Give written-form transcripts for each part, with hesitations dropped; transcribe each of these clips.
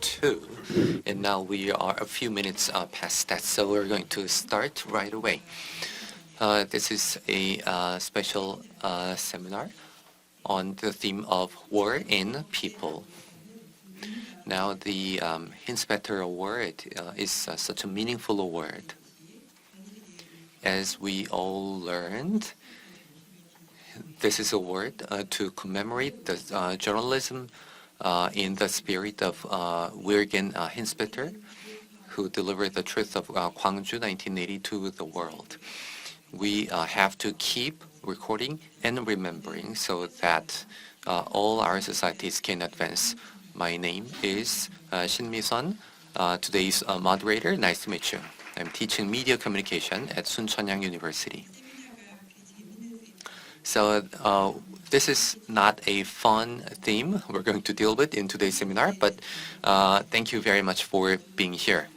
2, and now we are a few minutes past that, so we're going to start right away. This is a special seminar on the theme of war in people. Now, the Hinzpeter award is such a meaningful award. As we all learned, this is a award to commemorate the journalism in the spirit of Wirgen Hinzpeter, who delivered the truth of Gwangju 1980 to the world. We have to keep recording and remembering so that all our societies can advance. My name is Shin, today's moderator. Nice to meet you. I'm teaching media communication at Sunchonhyang University. So this is not a fun theme we're going to deal with in today's seminar, but thank you very much for being here.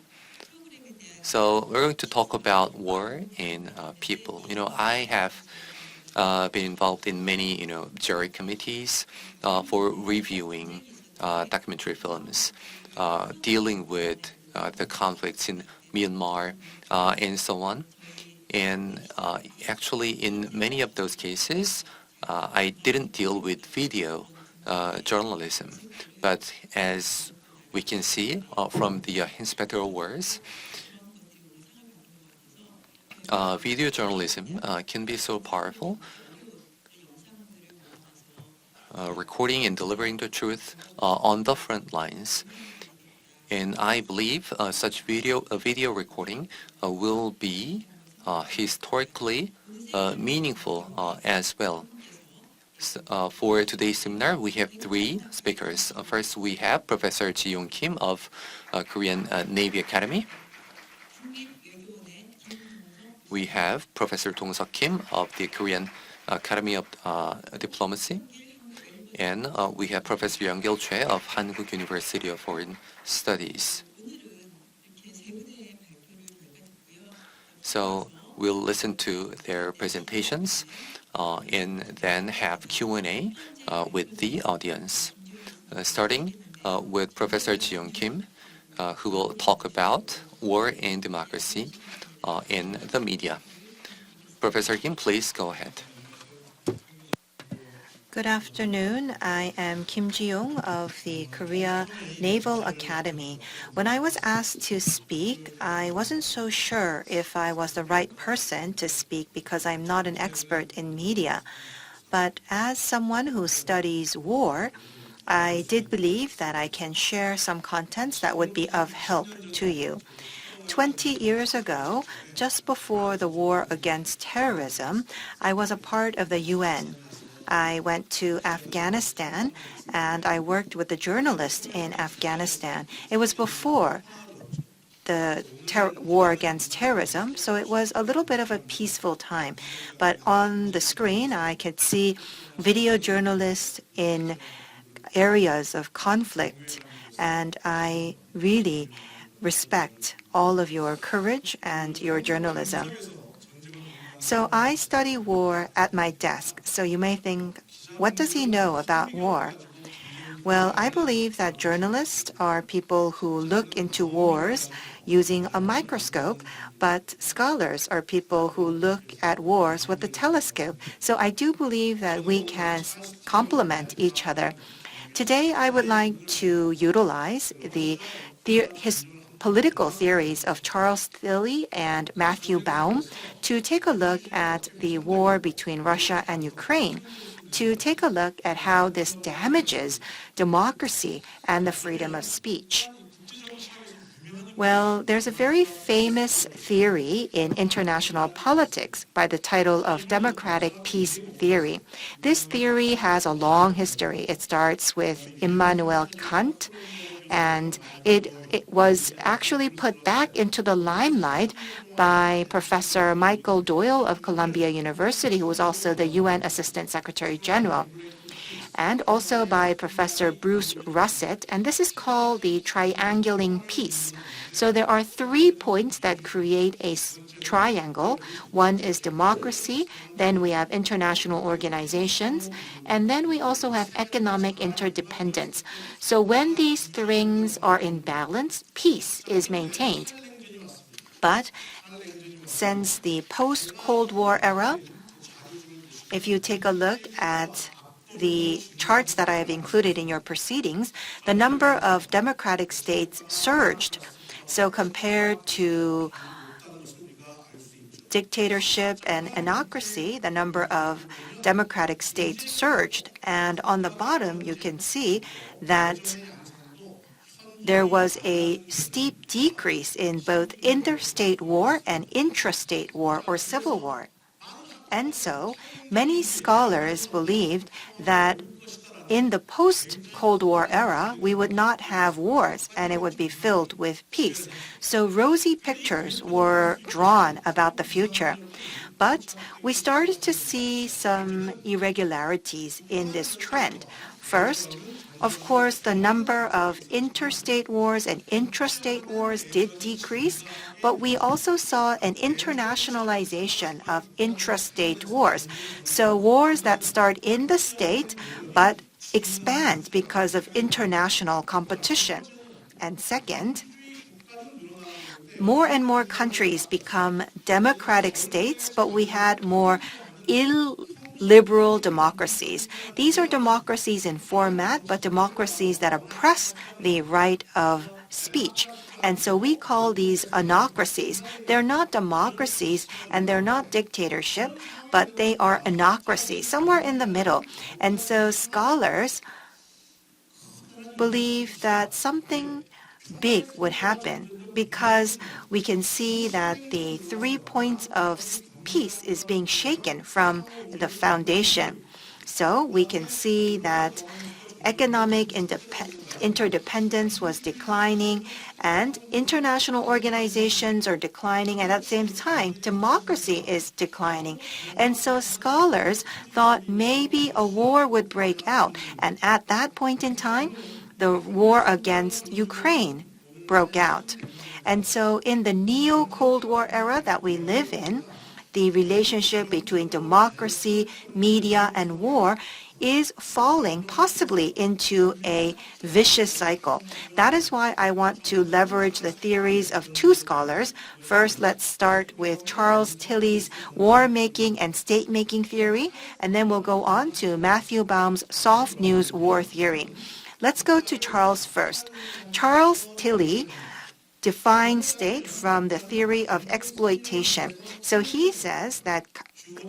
So we're going to talk about war in people. I have been involved in many, jury committees for reviewing documentary films, dealing with the conflicts in Myanmar and so on. And actually, in many of those cases, I didn't deal with video journalism. But as we can see from the Hinzpeter Awards, video journalism can be so powerful. Recording and delivering the truth on the front lines. And I believe such video recording will be historically meaningful as well. So, for today's seminar, we have 3 speakers. First, we have Professor Jiyong Kim of Korean Navy Academy. We have Professor Dong-Seok Kim of the Korean Academy of Diplomacy. And we have Professor Young-gil Chae of Hankuk University of Foreign Studies. So we'll listen to their presentations and then have Q&A with the audience. Starting with Professor Jiyong Kim, who will talk about war and democracy in the media. Professor Kim, please go ahead. Good afternoon. I am Kim Jiyong of the Korea Naval Academy. When I was asked to speak, I wasn't so sure if I was the right person to speak because I'm not an expert in media. But as someone who studies war, I did believe that I can share some contents that would be of help to you. 20 years ago, just before the war against terrorism, I was a part of the UN. I went to Afghanistan and I worked with the journalists in Afghanistan. It was before the war against terrorism, so it was a little bit of a peaceful time. But on the screen, I could see video journalists in areas of conflict, and I really respect all of your courage and your journalism. So I study war at my desk. So you may think, what does he know about war? Well, I believe that journalists are people who look into wars using a microscope, but scholars are people who look at wars with a telescope. So I do believe that we can complement each other. Today, I would like to utilize his political theories of Charles Tilly and Matthew Baum to take a look at the war between Russia and Ukraine, to take a look at how this damages democracy and the freedom of speech. Well, there's a very famous theory in international politics by the title of democratic peace theory. This theory has a long history. It starts with Immanuel Kant, and it was actually put back into the limelight by Professor Michael Doyle of Columbia University, who was also the UN Assistant Secretary General. and also by Professor Bruce Russett, and this is called the triangulating peace. So there are 3 points that create a triangle. One is democracy, then we have international organizations, and then we also have economic interdependence. So when these things are in balance, peace is maintained. But since the post-Cold War era, if you take a look at the charts that I have included in your proceedings, the number of democratic states surged. So compared to dictatorship and anarchy, the number of democratic states surged. And on the bottom, you can see that there was a steep decrease in both interstate war and intrastate war or civil war. And so many scholars believed that in the post-Cold War era, we would not have wars and it would be filled with peace. So rosy pictures were drawn about the future. But we started to see some irregularities in this trend. First, of course, the number of interstate wars and intrastate wars did decrease, but we also saw an internationalization of intrastate wars. So wars that start in the state but expand because of international competition. And second, more and more countries become democratic states, but we had more illiberal democracies. These are democracies in format, but democracies that oppress the right of speech. And so we call these anocracies. They're not democracies and they're not dictatorship, but they are anocracies, somewhere in the middle. And so scholars believe that something big would happen because we can see that the 3 points of peace is being shaken from the foundation. So we can see that economic interdependence was declining and international organizations are declining, and at the same time, democracy is declining. And so scholars thought maybe a war would break out. And at that point in time, the war against Ukraine broke out. And so in the neo-Cold War era that we live in, the relationship between democracy, media, and war is falling possibly into a vicious cycle. That is why I want to leverage the theories of 2 scholars. First, let's start with Charles Tilley's war-making and state-making theory, and then we'll go on to Matthew Baum's soft news war theory. Let's go to Charles first. Charles Tilley defines state from the theory of exploitation. So he says that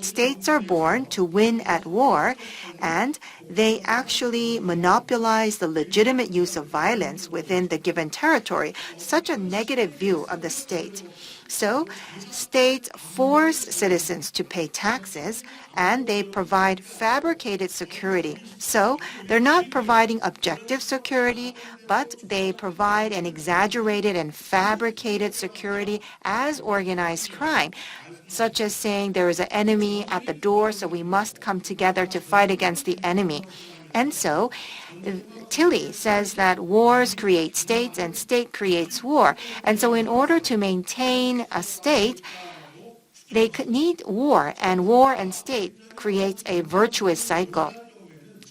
states are born to win at war, and they actually monopolize the legitimate use of violence within the given territory. Such a negative view of the state. So states force citizens to pay taxes and they provide fabricated security. So they're not providing objective security, but they provide an exaggerated and fabricated security as organized crime, such as saying there is an enemy at the door, so we must come together to fight against the enemy. And so Tilley says that wars create states and state creates war. And so in order to maintain a state, they need war, and war and state creates a virtuous cycle.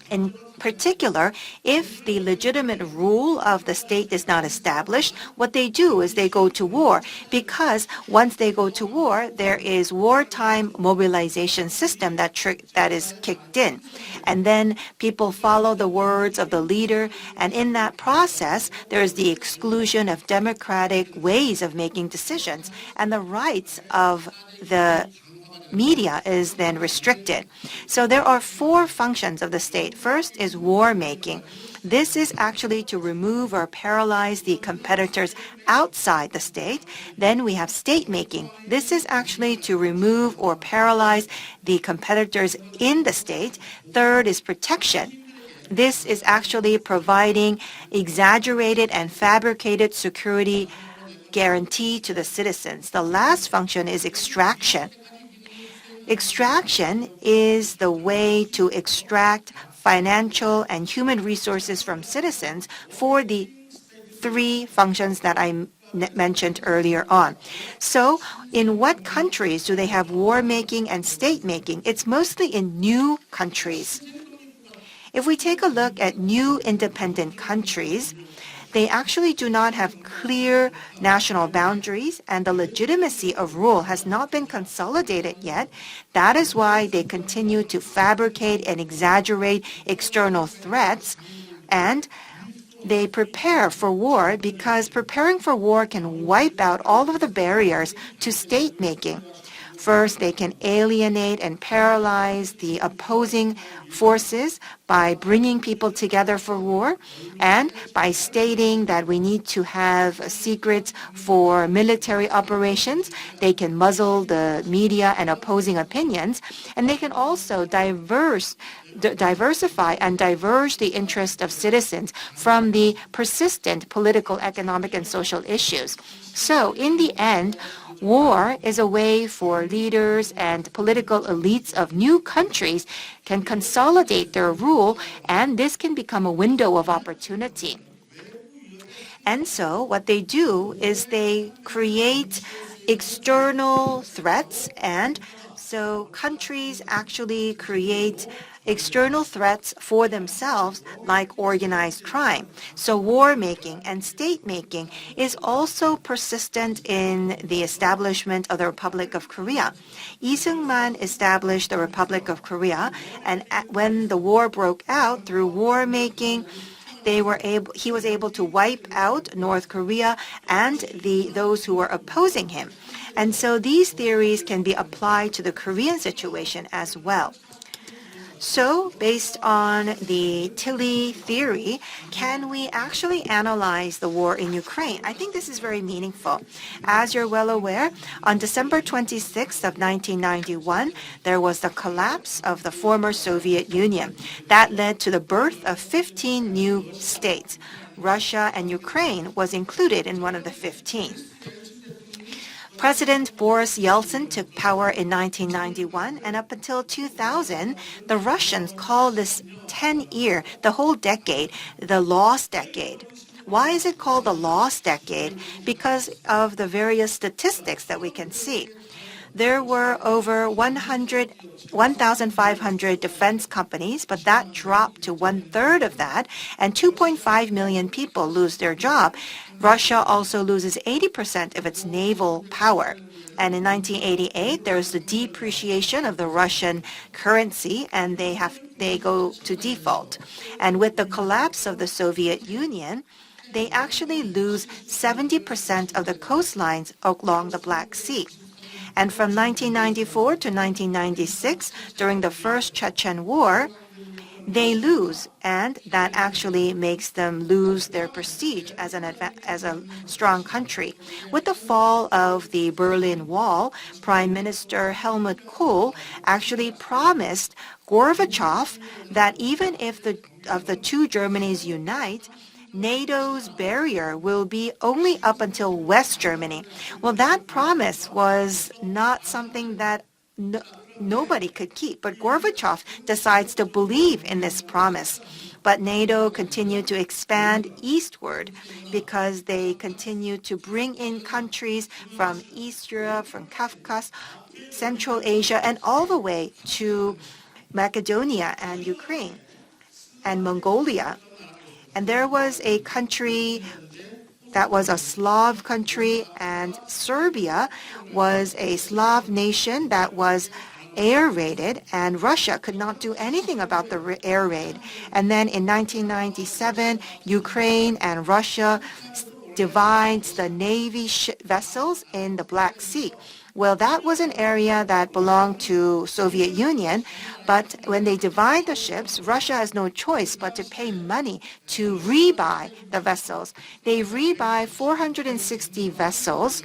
In particular, if the legitimate rule of the state is not established, what they do is they go to war, because once they go to war, there is wartime mobilization system that is kicked in. And then people follow the words of the leader, and in that process, there is the exclusion of democratic ways of making decisions, and the rights of the media is then restricted. So there are 4 functions of the state. First is war making. This is actually to remove or paralyze the competitors outside the state. Then we have state making. This is actually to remove or paralyze the competitors in the state. Third is protection. This is actually providing exaggerated and fabricated security guarantee to the citizens. The last function is extraction. Extraction is the way to extract financial, and human resources from citizens for the three functions that I mentioned earlier on. So in what countries do they have war making and state making? It's mostly in new countries. If we take a look at new independent countries, they actually do not have clear national boundaries, and the legitimacy of rule has not been consolidated yet. That is why they continue to fabricate and exaggerate external threats, and they prepare for war because preparing for war can wipe out all of the barriers to state making. First, they can alienate and paralyze the opposing forces by bringing people together for war and by stating that we need to have secrets for military operations. They can muzzle the media and opposing opinions, and they can also diversify and diverge the interest of citizens from the persistent political, economic, and social issues. So, in the end, war is a way for leaders and political elites of new countries can consolidate their rule, and this can become a window of opportunity. And so what they do is they create external threats, and so countries actually create external threats for themselves, like organized crime. So war making and state making is also persistent in the establishment of the Republic of Korea. Lee Seung-man established the Republic of Korea, and when the war broke out through war making, he was able to wipe out North Korea and those who were opposing him. And so these theories can be applied to the Korean situation as well. So, based on the Tilly theory, can we actually analyze the war in Ukraine? I think this is very meaningful. As you're well aware, on December 26th of 1991, there was the collapse of the former Soviet Union. That led to the birth of 15 new states. Russia and Ukraine was included in one of the 15. President Boris Yeltsin took power in 1991, and up until 2000, the Russians call this 10-year, the whole decade, the lost decade. Why is it called the lost decade? Because of the various statistics that we can see. There were over 1,500 defense companies, but that dropped to one-third of that, and 2.5 million people lose their job. Russia also loses 80% of its naval power. And in 1988, there's the depreciation of the Russian currency, and they go to default. And with the collapse of the Soviet Union, they actually lose 70% of the coastlines along the Black Sea. And from 1994 to 1996, during the First Chechen War, they lose, and that actually makes them lose their prestige as a strong country. With the fall of the Berlin Wall, Prime Minister Helmut Kohl actually promised Gorbachev that even if the two Germanys unite, NATO's barrier will be only up until West Germany. Well, that promise was not something that nobody could keep, but Gorbachev decides to believe in this promise. But NATO continued to expand eastward because they continued to bring in countries from East Europe, from Caucasus, Central Asia, and all the way to Macedonia and Ukraine and Mongolia. And there was a country that was a Slav country, and Serbia was a Slav nation that was air raided, and Russia could not do anything about the air raid. And then in 1997, Ukraine and Russia divides the Navy vessels in the Black Sea. Well, that was an area that belonged to Soviet Union, but when they divide the ships, Russia has no choice but to pay money to rebuy the vessels. They rebuy 460 vessels,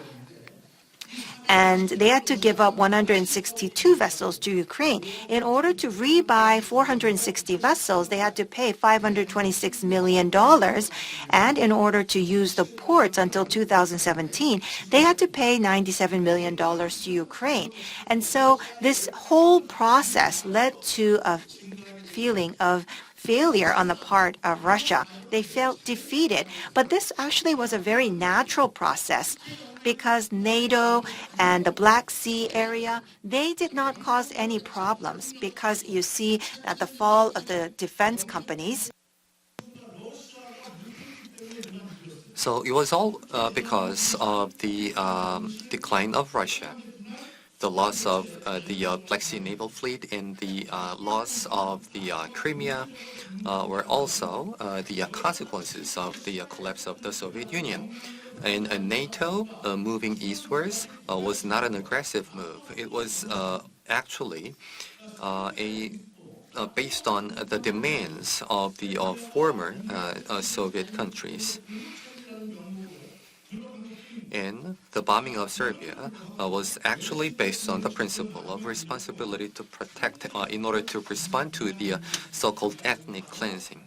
and they had to give up 162 vessels to Ukraine. In order to rebuy 460 vessels, they had to pay $526 million. And in order to use the ports until 2017, they had to pay $97 million to Ukraine. And so this whole process led to a feeling of failure on the part of Russia. They felt defeated. But this actually was a very natural process because NATO and the Black Sea area, they did not cause any problems because you see that the fall of the defense companies. So it was all because of the decline of Russia, the loss of the Black Sea Naval Fleet, and the loss of the Crimea were also the consequences of the collapse of the Soviet Union. And NATO moving eastwards was not an aggressive move. It was actually based on the demands of the former Soviet countries. And the bombing of Serbia was actually based on the principle of responsibility to protect in order to respond to the so-called ethnic cleansing.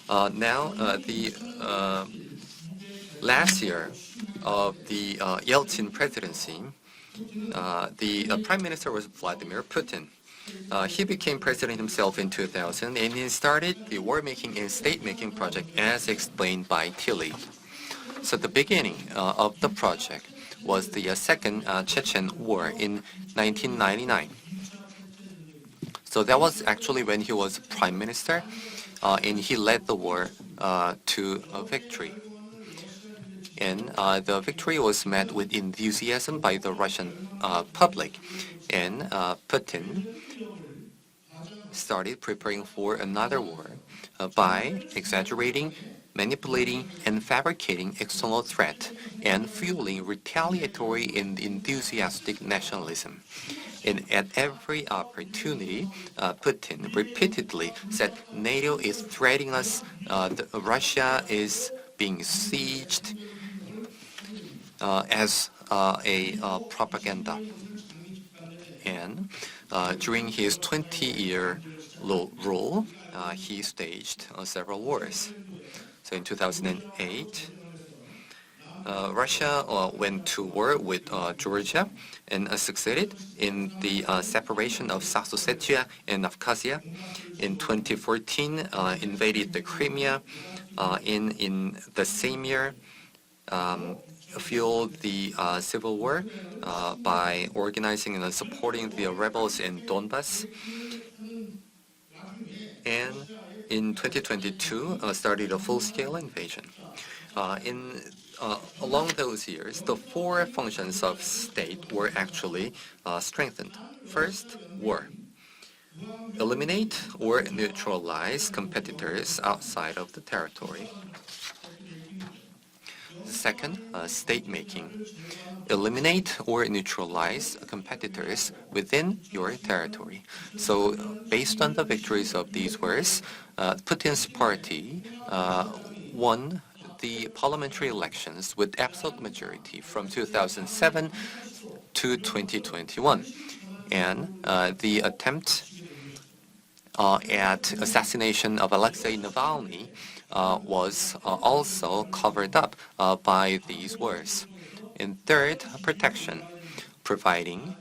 Now, the last year of the Yeltsin presidency, the Prime Minister was Vladimir Putin. He became president himself in 2000, and he started the war-making and state-making project as explained by Tilly. So the beginning of the project was the Second Chechen War in 1999. So that was actually when he was prime minister, and he led the war to a victory. And the victory was met with enthusiasm by the Russian public, and Putin started preparing for another war by exaggerating, manipulating, and fabricating external threat and fueling retaliatory and enthusiastic nationalism. And at every opportunity, Putin repeatedly said NATO is threatening us, Russia is being sieged as a propaganda. And during his 20-year rule, he staged several wars. So in 2008, Russia went to war with Georgia and succeeded in the separation of South Ossetia and Abkhazia. In 2014, invaded the Crimea. In the same year, fueled the civil war by organizing and supporting the rebels in Donbass. And in 2022, started a full-scale invasion. Along those years, the four functions of state were actually strengthened. First, war. Eliminate or neutralize competitors outside of the territory. Second, state-making. Eliminate or neutralize competitors within your territory. So based on the victories of these wars, Putin's party won the parliamentary elections with absolute majority from 2007 to 2021. And the attempt at assassination of Alexei Navalny was also covered up by these wars. And third, protection, providing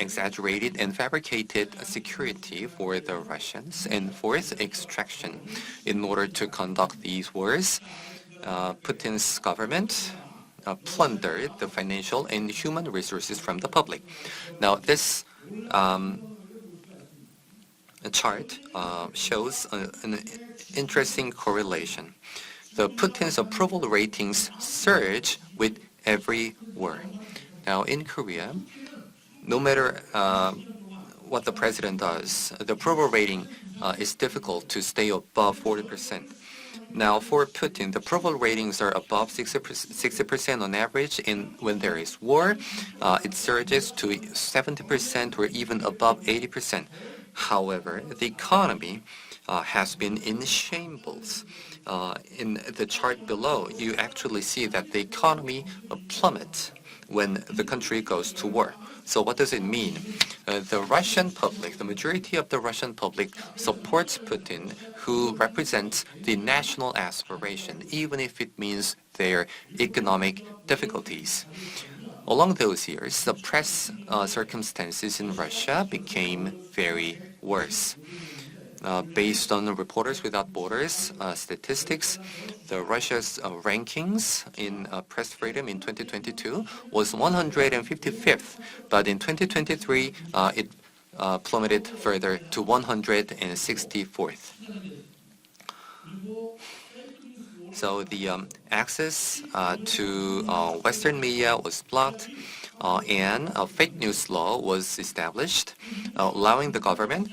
exaggerated and fabricated security for the Russians. And fourth, extraction. In order to conduct these wars, Putin's government plundered the financial and human resources from the public. Now, this chart shows an interesting correlation. The Putin's approval ratings surge with every war. Now, in Korea, no matter what the president does, the approval rating is difficult to stay above 40%. Now, for Putin, the approval ratings are above 60% on average, and when there is war, it surges to 70% or even above 80%. However, the economy has been in shambles. In the chart below, you actually see that the economy plummets when the country goes to war. So what does it mean? The Russian public, the majority of the Russian public supports Putin, who represents the national aspiration, even if it means their economic difficulties. Along those years, the press circumstances in Russia became very worse. based on Reporters Without Borders statistics, the Russia's rankings in press freedom in 2022 was 155th, but in 2023 it plummeted further to 164th. So the access to Western media was blocked, and a fake news law was established, allowing the government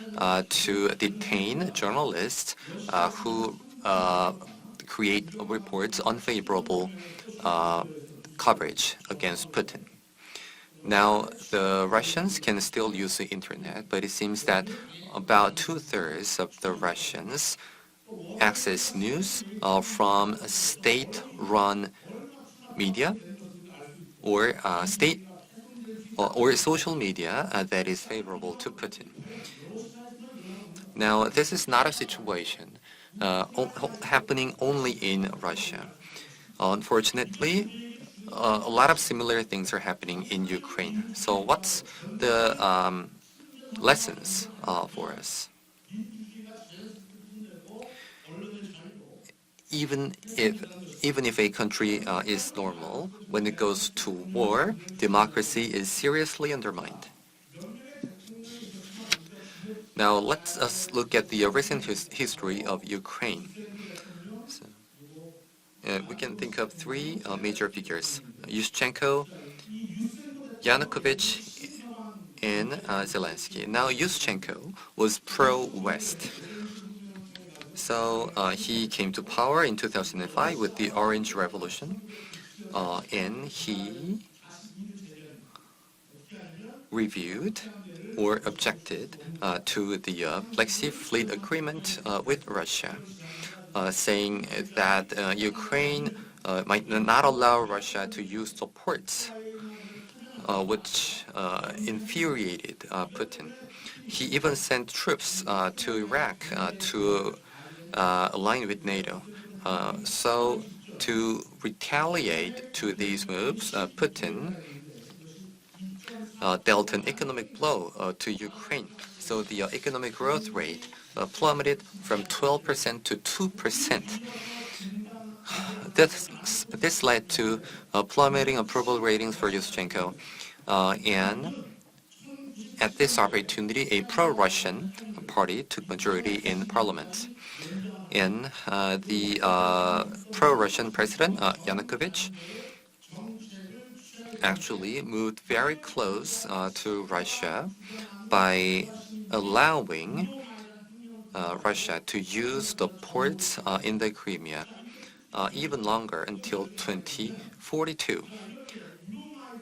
to detain journalists who create reports unfavorable coverage against Putin. Now, the Russians can still use the internet, but it seems that about 2/3 of the Russians access news from state-run media or social media that is favorable to Putin. Now, this is not a situation happening only in Russia. Unfortunately, a lot of similar things are happening in Ukraine. So what's the lessons for us? Even if a country is normal, when it goes to war, democracy is seriously undermined. Now let's look at the recent history of Ukraine. So, we can think of three major figures: Yushchenko, Yanukovych, and Zelensky. Now Yushchenko was pro-West. So he came to power in 2005 with the Orange Revolution, and he reviewed or objected to the Black Sea Fleet Agreement with Russia, saying that Ukraine might not allow Russia to use the ports, which infuriated Putin. He even sent troops to Iraq to align with NATO. So to retaliate to these moves, Putin dealt an economic blow to Ukraine. So the economic growth rate plummeted from 12% to 2%. This led to plummeting approval ratings for Yushchenko. And at this opportunity, a pro-Russian party took majority in parliament. And the pro-Russian president, Yanukovych, actually moved very close to Russia by allowing Russia to use the ports in the Crimea even longer until 2042.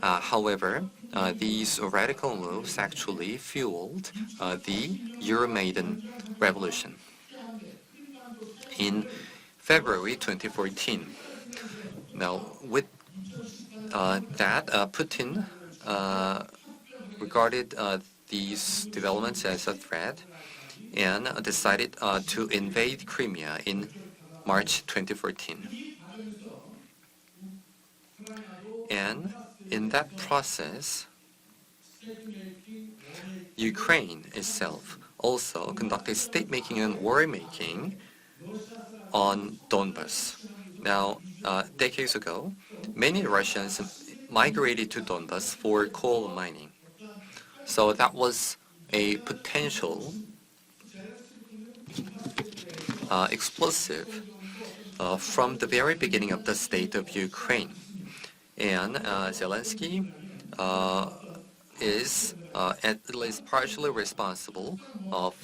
However, these radical moves actually fueled the Euromaidan revolution. In February 2014. Now, with that, Putin regarded these developments as a threat and decided to invade Crimea in March 2014. And in that process, Ukraine itself also conducted state-making and war-making on Donbas. Now, decades ago, many Russians migrated to Donbas for coal mining. So that was a potential explosive from the very beginning of the state of Ukraine. And Zelensky is at least partially responsible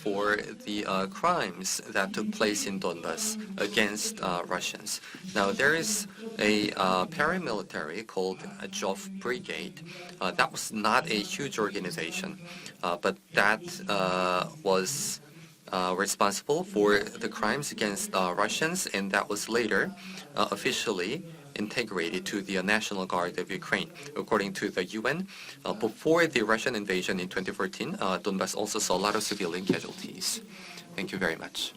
for the crimes that took place in Donbas against Russians. Now, there is a paramilitary called Azov Brigade. That was not a huge organization, but that was responsible for the crimes against Russians, and that was later officially integrated to the National Guard of Ukraine. According to the UN, before the Russian invasion in 2014, Donbas also saw a lot of civilian casualties. Thank you very much.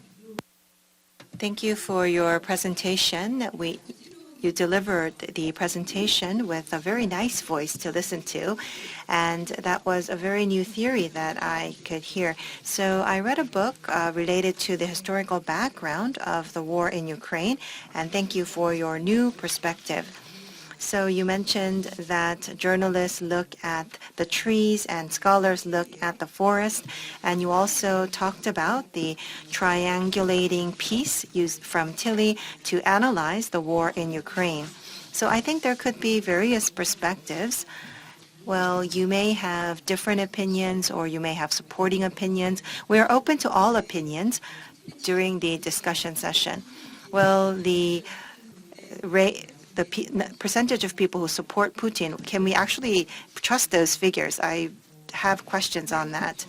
Thank you for your presentation. you delivered the presentation with a very nice voice to listen to, and that was a very new theory that I could hear. So I read a book related to the historical background of the war in Ukraine, and thank you for your new perspective. So you mentioned that journalists look at the trees and scholars look at the forest, and you also talked about the triangulating piece used from Tilly to analyze the war in Ukraine. So I think there could be various perspectives. Well, you may have different opinions or you may have supporting opinions. We are open to all opinions during the discussion session. Well, the percentage of people who support Putin, can we actually trust those figures? I have questions on that.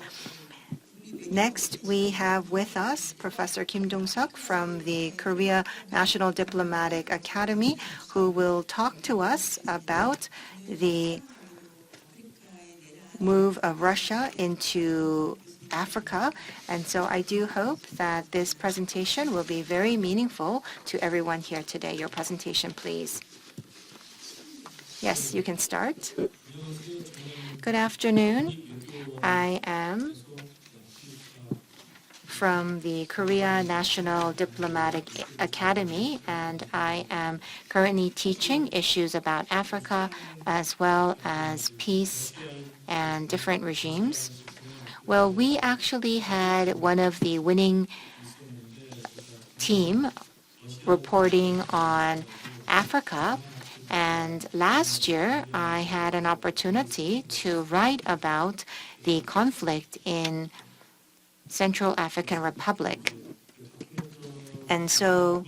Next, we have with us Professor Kim Dong-Seok from the Korea National Diplomatic Academy, who will talk to us about the move of Russia into Africa. And so I do hope that this presentation will be very meaningful to everyone here today. Your presentation, please. Yes, you can start. Good afternoon. I am from the Korea National Diplomatic Academy, and I am currently teaching issues about Africa as well as peace and different regimes. Well, we actually had one of the winning team reporting on Africa, and last year I had an opportunity to write about the conflict in Central African Republic. And so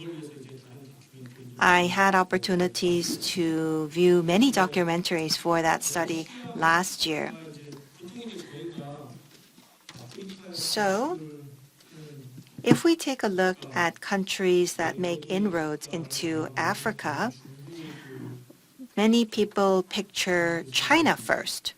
I had opportunities to view many documentaries for that study last year. So if we take a look at countries that make inroads into Africa, many people picture China first,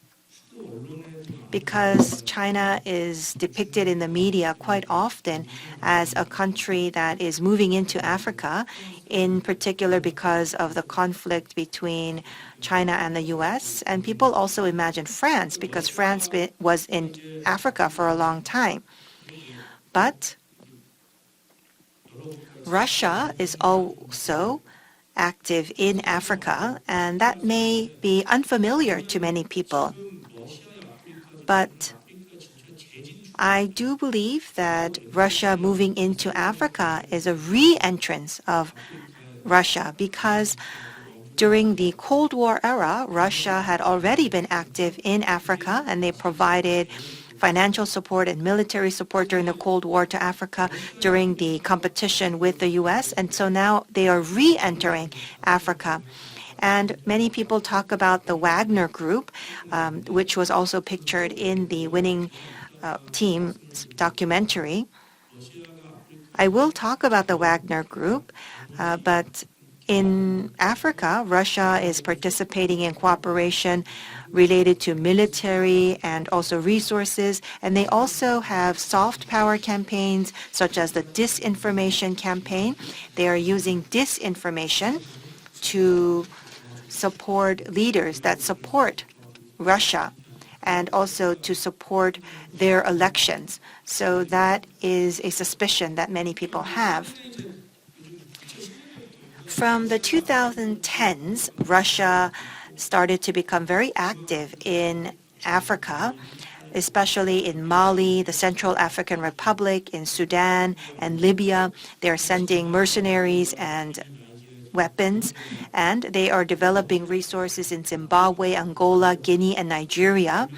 because China is depicted in the media quite often as a country that is moving into Africa, in particular because of the conflict between China and the US. And people also imagine France, because France was in Africa for a long time. But Russia is also active in Africa, and that may be unfamiliar to many people. But I do believe that Russia moving into Africa is a re-entrance of Russia, because during the Cold War era, Russia had already been active in Africa, and they provided financial support and military support during the Cold War to Africa during the competition with the US. And so now they are re-entering Africa. And many people talk about the Wagner Group, which was also pictured in the winning team's documentary. I will talk about the Wagner Group, but in Africa, Russia is participating in cooperation related to military and also resources, and they also have soft power campaigns such as the disinformation campaign. They are using disinformation to support leaders that support Russia and also to support their elections. So that is a suspicion that many people have. From the 2010s, Russia started to become very active in Africa, especially in Mali, the Central African Republic, in Sudan and Libya. They're sending mercenaries and weapons, and they are developing resources in Zimbabwe, Angola, Guinea, and Nigeria.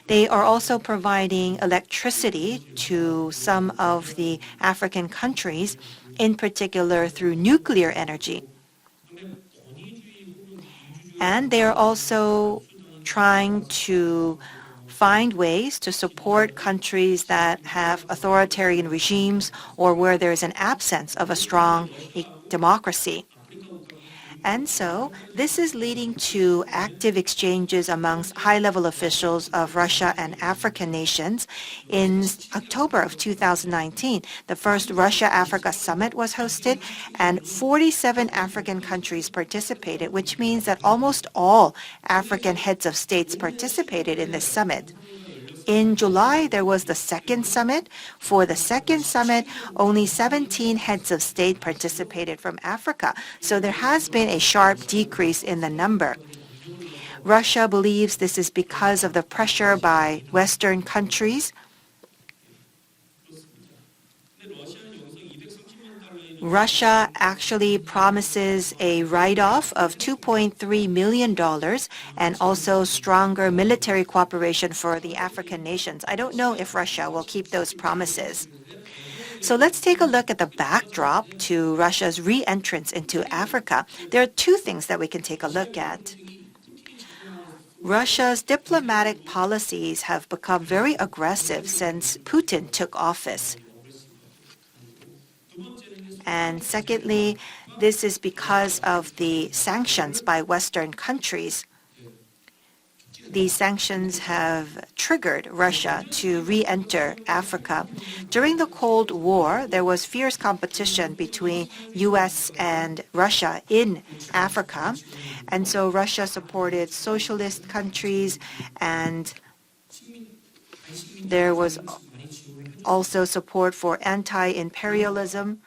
They are also providing electricity to some of the African countries, in particular through nuclear energy. And they are also trying to find ways to support countries that have authoritarian regimes or where there is an absence of a strong democracy. And so this is leading to active exchanges amongst high-level officials of Russia and African nations. In October of 2019, the first Russia-Africa summit was hosted, and 47 African countries participated, which means that almost all African heads of states participated in this summit. In July, there was the second summit. For the second summit, only 17 heads of state participated from Africa, so there has been a sharp decrease in the number. Russia believes this is because of the pressure by Western countries. Russia actually promises a write-off of $2.3 million and also stronger military cooperation for the African nations. I don't know if Russia will keep those promises. So let's take a look at the backdrop to Russia's re-entrance into Africa. There are two things that we can take a look at. Russia's diplomatic policies have become very aggressive since Putin took office. And secondly, this is because of the sanctions by Western countries. These sanctions have triggered Russia to re-enter Africa. During the Cold War, there was fierce competition between U.S. and Russia in Africa. And so Russia supported socialist countries, and there was also support for anti-imperialism.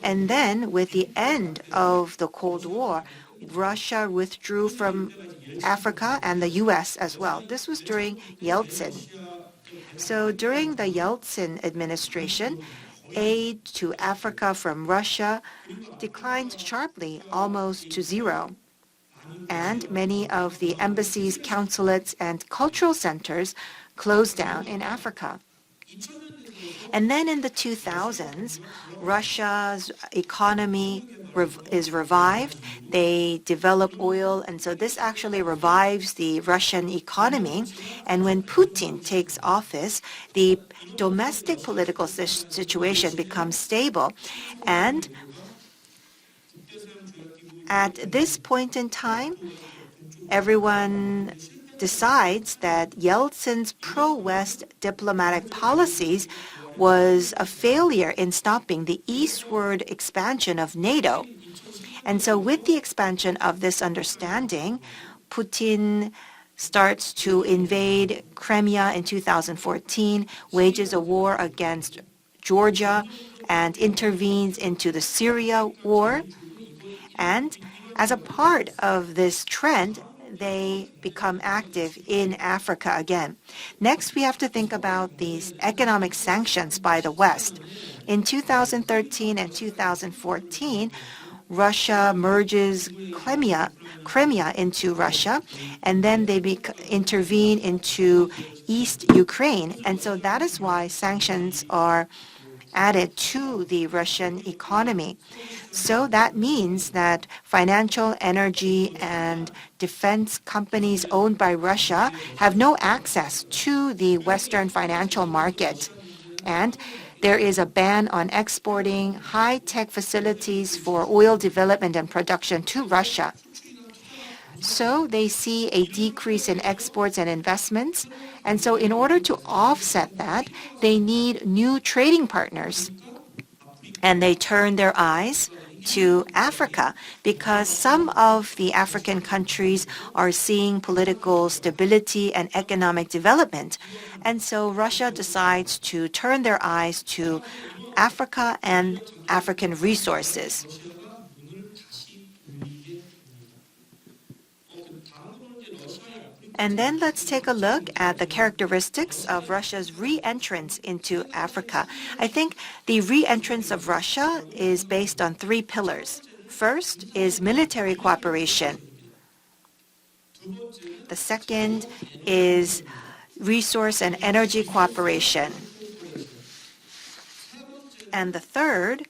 And then, with the end of the Cold War, Russia withdrew from Africa and the U.S. as well. This was during Yeltsin. So during the Yeltsin administration, aid to Africa from Russia declined sharply, almost to zero. And many of the embassies, consulates, and cultural centers closed down in Africa. And then in the 2000s, Russia's economy is revived. They develop oil, and so this actually revives the Russian economy. And when Putin takes office, the domestic political situation becomes stable. And at this point in time, everyone decides that Yeltsin's pro-West diplomatic policies was a failure in stopping the eastward expansion of NATO. And so with the expansion of this understanding, Putin starts to invade Crimea in 2014, wages a war against Georgia, and intervenes into the Syria war. And as a part of this trend, they become active in Africa again. Next, we have to think about these economic sanctions by the West. In 2013 and 2014, Russia merges Crimea into Russia, and then they intervene into East Ukraine. And so that is why sanctions are added to the Russian economy. So that means that financial, energy, and defense companies owned by Russia have no access to the Western financial market. And there is a ban on exporting high-tech facilities for oil development and production to Russia. So they see a decrease in exports and investments. And so in order to offset that, they need new trading partners. And they turn their eyes to Africa because some of the African countries are seeing political stability and economic development. And so Russia decides to turn their eyes to Africa and African resources. And then let's take a look at the characteristics of Russia's re-entrance into Africa. I think the re-entrance of Russia is based on three pillars. First is military cooperation. The second is resource and energy cooperation. And the third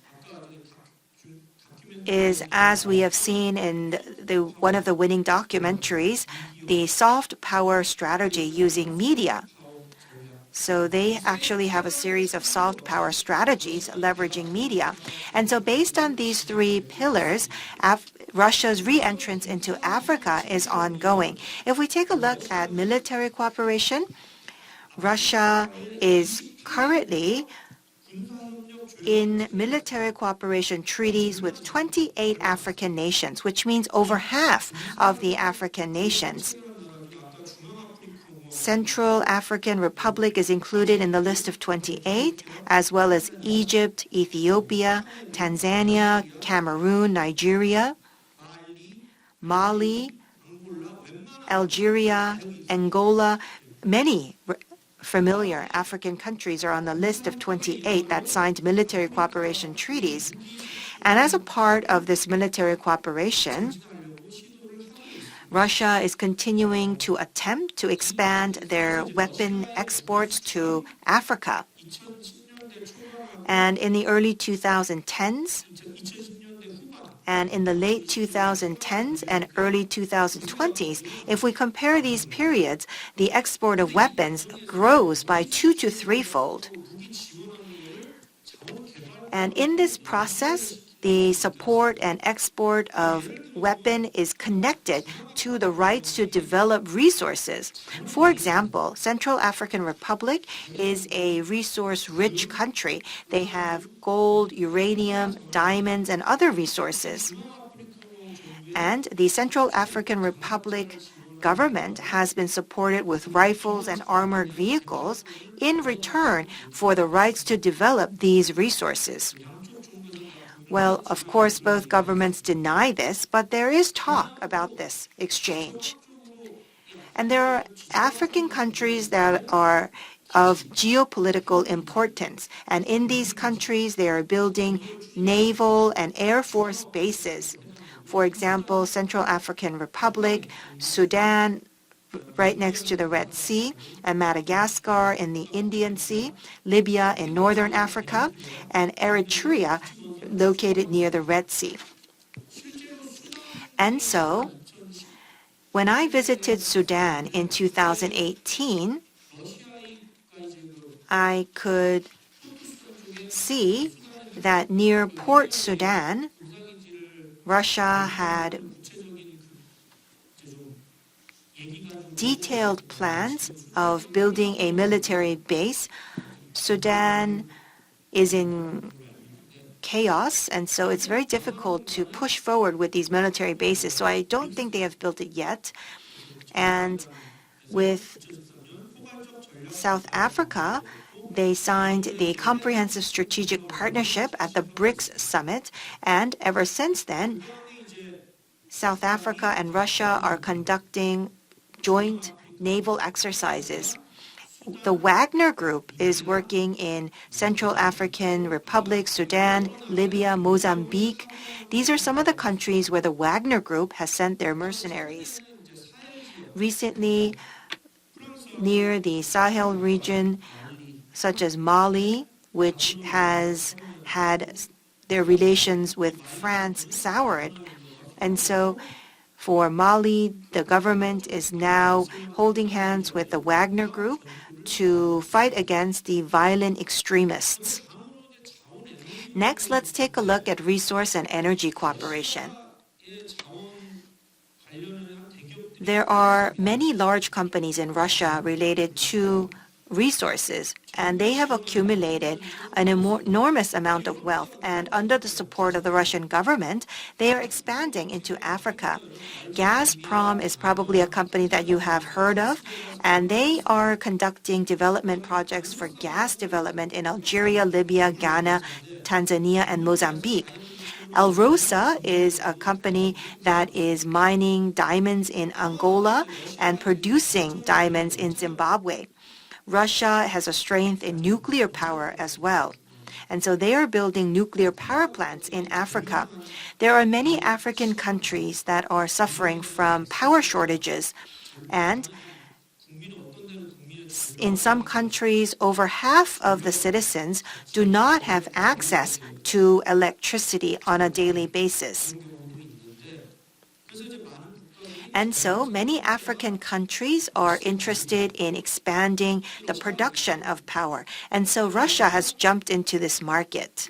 is, as we have seen in one of the winning documentaries, the soft power strategy using media. So they actually have a series of soft power strategies leveraging media. And so based on these three pillars, Russia's re-entrance into Africa is ongoing. If we take a look at military cooperation, Russia is currently in military cooperation treaties with 28 African nations, which means over half of the African nations. Central African Republic is included in the list of 28, as well as Egypt, Ethiopia, Tanzania, Cameroon, Nigeria, Mali, Algeria, Angola. Many familiar African countries are on the list of 28 that signed military cooperation treaties. And as a part of this military cooperation, Russia is continuing to attempt to expand their weapon exports to Africa. And in the early 2010s and in the late 2010s and early 2020s, if we compare these periods, the export of weapons grows by 2 to 3-fold. And in this process, the support and export of weapon is connected to the rights to develop resources. For example, Central African Republic is a resource-rich country. They have gold, uranium, diamonds, and other resources. And the Central African Republic government has been supported with rifles and armored vehicles in return for the rights to develop these resources. Well, of course, both governments deny this, but there is talk about this exchange. And there are African countries that are of geopolitical importance. And in these countries, they are building naval and air force bases. For example, Central African Republic, Sudan, right next to the Red Sea, and Madagascar in the Indian Sea, Libya in northern Africa, and Eritrea located near the Red Sea. And so, when I visited Sudan in 2018, I could see that near Port Sudan, Russia had detailed plans of building a military base. Sudan is in chaos, and so it's very difficult to push forward with these military bases. So I don't think they have built it yet. And with South Africa, they signed the Comprehensive Strategic Partnership at the BRICS Summit, and ever since then, South Africa and Russia are conducting joint naval exercises. The Wagner Group is working in Central African Republic, Sudan, Libya, Mozambique. These are some of the countries where the Wagner Group has sent their mercenaries. Recently, near the Sahel region, such as Mali, which has had their relations with France soured. And so for Mali, the government is now holding hands with the Wagner Group to fight against the violent extremists. Next, let's take a look at resource and energy cooperation. There are many large companies in Russia related to resources, and they have accumulated an enormous amount of wealth. And under the support of the Russian government, they are expanding into Africa. Gazprom is probably a company that you have heard of, and they are conducting development projects for gas development in Algeria, Libya, Ghana, Tanzania, and Mozambique. Alrosa is a company that is mining diamonds in Angola and producing diamonds in Zimbabwe. Russia has a strength in nuclear power as well. And so they are building nuclear power plants in Africa. There are many African countries that are suffering from power shortages. And in some countries, over half of the citizens do not have access to electricity on a daily basis. And so many African countries are interested in expanding the production of power. And so Russia has jumped into this market.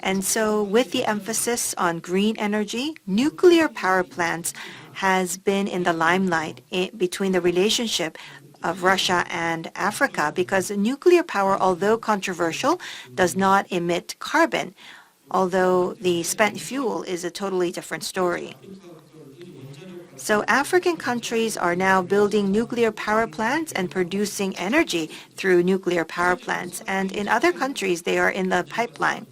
And so with the emphasis on green energy, nuclear power plants has been in the limelight between the relationship of Russia and Africa, because nuclear power, although controversial, does not emit carbon, although the spent fuel is a totally different story. So African countries are now building nuclear power plants and producing energy through nuclear power plants. And in other countries, they are in the pipeline.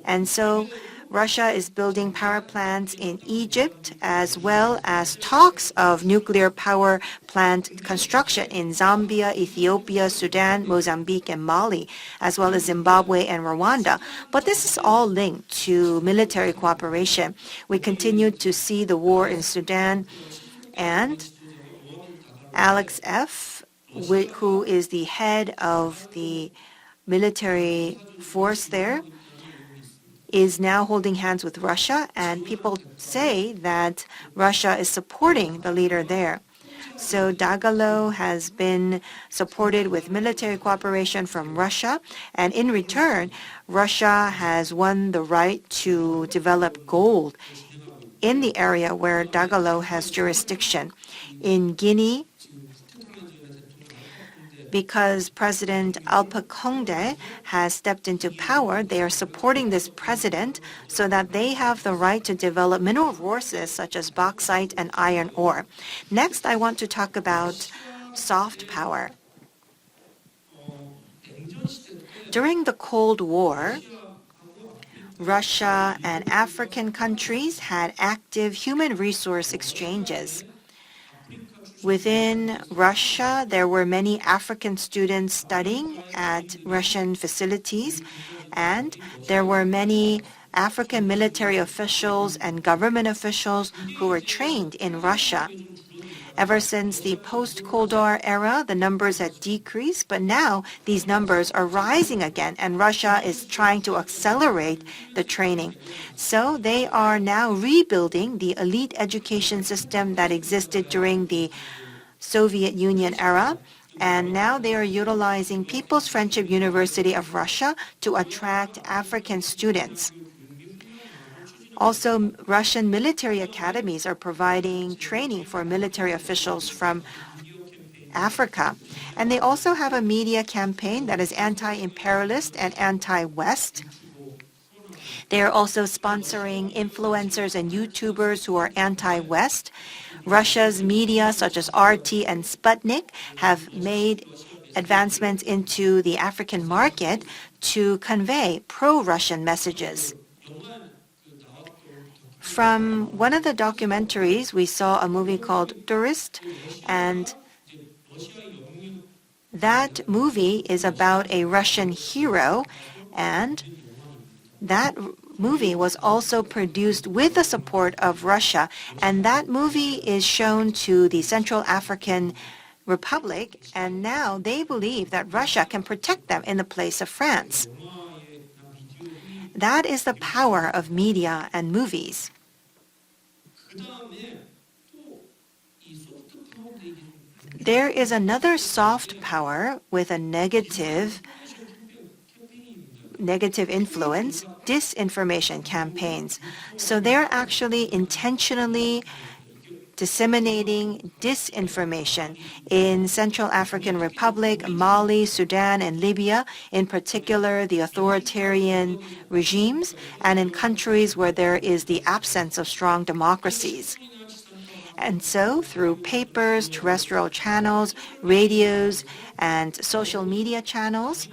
And so Russia is building power plants in Egypt, as well as talks of nuclear power plant construction in Zambia, Ethiopia, Sudan, Mozambique, and Mali, as well as Zimbabwe and Rwanda. But this is all linked to military cooperation. We continue to see the war in Sudan, and Alex F., who is the head of the military force there, is now holding hands with Russia, and people say that Russia is supporting the leader there. So Dagalo has been supported with military cooperation from Russia, and in return, Russia has won the right to develop gold in the area where Dagalo has jurisdiction. In Guinea, because President Alpha Conde has stepped into power, they are supporting this president so that they have the right to develop mineral resources such as bauxite and iron ore. Next, I want to talk about soft power. During the Cold War, Russia and African countries had active human resource exchanges. Within Russia, there were many African students studying at Russian facilities, and there were many African military officials and government officials who were trained in Russia. Ever since the post-Cold War era, the numbers had decreased, but now these numbers are rising again, and Russia is trying to accelerate the training. So they are now rebuilding the elite education system that existed during the Soviet Union era, and now they are utilizing People's Friendship University of Russia to attract African students. Also, Russian military academies are providing training for military officials from Africa. And they also have a media campaign that is anti-imperialist and anti-West. They are also sponsoring influencers and YouTubers who are anti-West. Russia's media, such as RT and Sputnik, have made advancements into the African market to convey pro-Russian messages. From one of the documentaries, we saw a movie called Tourist, and that movie is about a Russian hero, and that movie was also produced with the support of Russia, and that movie is shown to the Central African Republic, and now they believe that Russia can protect them in the place of France. That is the power of media and movies. There is another soft power with a negative influence, disinformation campaigns. So they're actually intentionally disseminating disinformation in Central African Republic, Mali, Sudan, and Libya, in particular the authoritarian regimes, and in countries where there is the absence of strong democracies. And so, through papers, terrestrial channels, radios, and social media channels,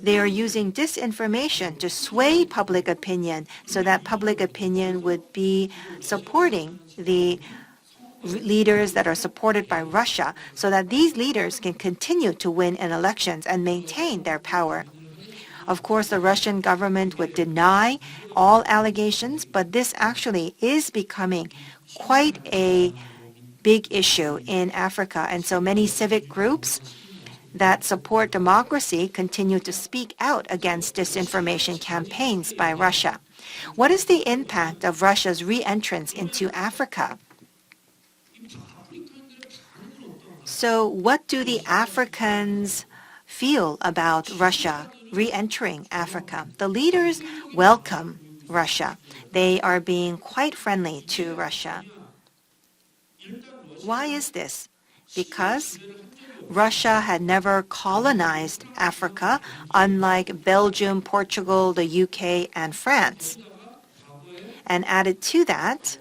they are using disinformation to sway public opinion so that public opinion would be supporting the leaders that are supported by Russia, so that these leaders can continue to win in elections and maintain their power. Of course, the Russian government would deny all allegations, but this actually is becoming quite a big issue in Africa. And so many civic groups that support democracy continue to speak out against disinformation campaigns by Russia. What is the impact of Russia's re-entrance into Africa? So what do the Africans feel about Russia re-entering Africa? The leaders welcome Russia. They are being quite friendly to Russia. Why is this? Because Russia had never colonized Africa, unlike Belgium, Portugal, the UK, and France. And added to that,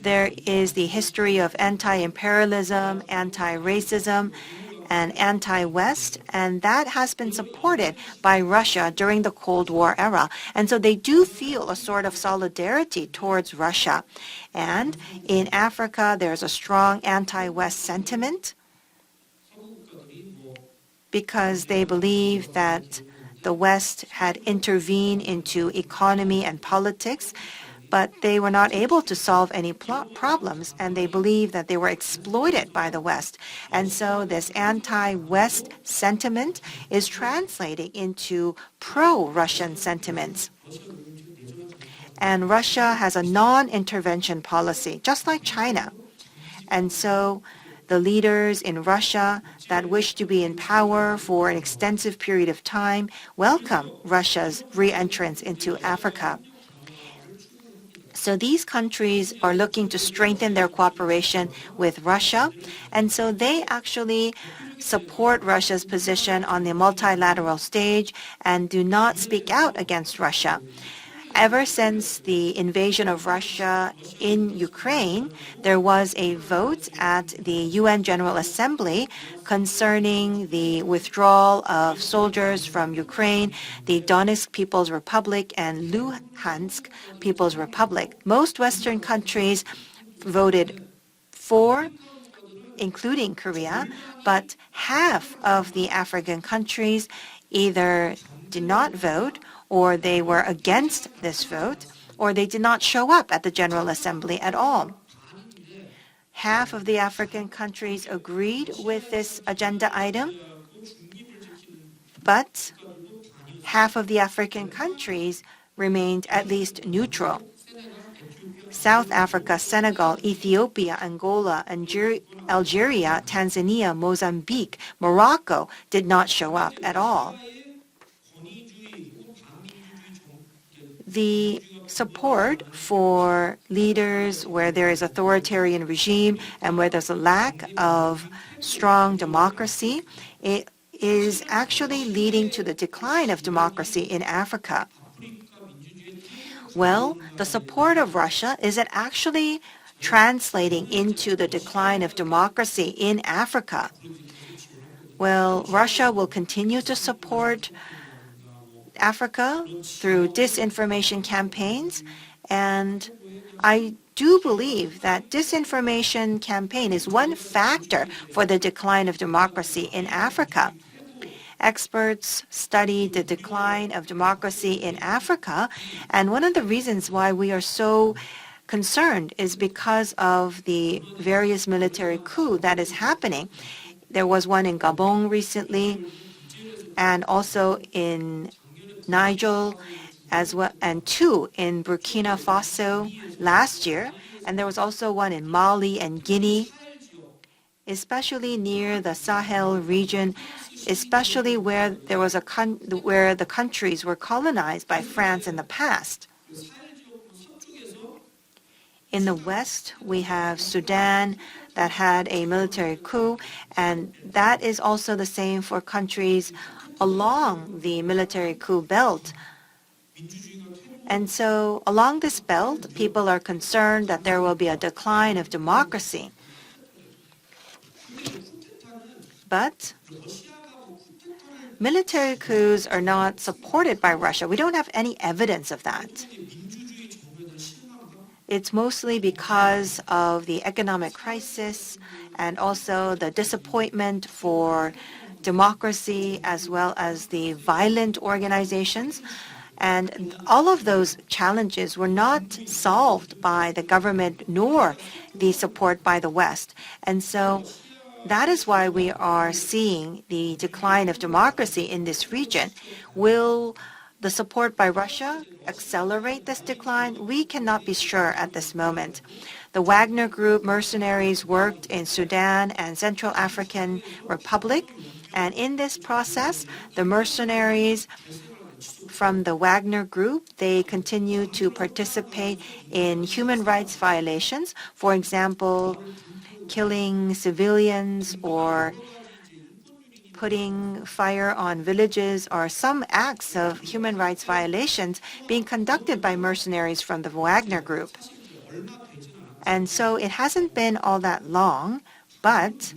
there is the history of anti-imperialism, anti-racism, and anti-West, and that has been supported by Russia during the Cold War era. And so they do feel a sort of solidarity towards Russia. And in Africa, there's a strong anti-West sentiment because they believe that the West had intervened into economy and politics, but they were not able to solve any problems, and they believe that they were exploited by the West. And so this anti-West sentiment is translating into pro-Russian sentiments. And Russia has a non-intervention policy, just like China. And so the leaders in Russia that wish to be in power for an extensive period of time welcome Russia's re-entrance into Africa. So these countries are looking to strengthen their cooperation with Russia, and so they actually support Russia's position on the multilateral stage and do not speak out against Russia. Ever since the invasion of Russia in Ukraine, there was a vote at the UN General Assembly concerning the withdrawal of soldiers from Ukraine, the Donetsk People's Republic, and Luhansk People's Republic. Most Western countries voted for, including Korea, but half of the African countries either did not vote, or they were against this vote, or they did not show up at the General Assembly at all. Half of the African countries agreed with this agenda item, but half of the African countries remained at least neutral. South Africa, Senegal, Ethiopia, Angola, Algeria, Tanzania, Mozambique, Morocco did not show up at all. The support for leaders where there is authoritarian regime and where there's a lack of strong democracy, it is actually leading to the decline of democracy in Africa. Well, the support of Russia, is it actually translating into the decline of democracy in Africa? Well, Russia will continue to support Africa through disinformation campaigns, and I do believe that disinformation campaign is one factor for the decline of democracy in Africa. Experts studied the decline of democracy in Africa, and one of the reasons why we are so concerned is because of the various military coups that is happening. There was one in Gabon recently, and also in Niger, as well, and two in Burkina Faso last year, and there was also one in Mali and Guinea, especially near the Sahel region, especially where there was where the countries were colonized by France in the past. In the West, we have Sudan that had a military coup, and that is also the same for countries along the military coup belt. And so along this belt, people are concerned that there will be a decline of democracy. But military coups are not supported by Russia. We don't have any evidence of that. It's mostly because of the economic crisis and also the disappointment for democracy as well as the violent organizations. And all of those challenges were not solved by the government nor the support by the West. And so that is why we are seeing the decline of democracy in this region. Will the support by Russia accelerate this decline? We cannot be sure at this moment. The Wagner Group mercenaries worked in Sudan and Central African Republic, and in this process, the mercenaries from the Wagner Group, they continue to participate in human rights violations. For example, killing civilians or putting fire on villages are some acts of human rights violations being conducted by mercenaries from the Wagner Group. And so it hasn't been all that long, but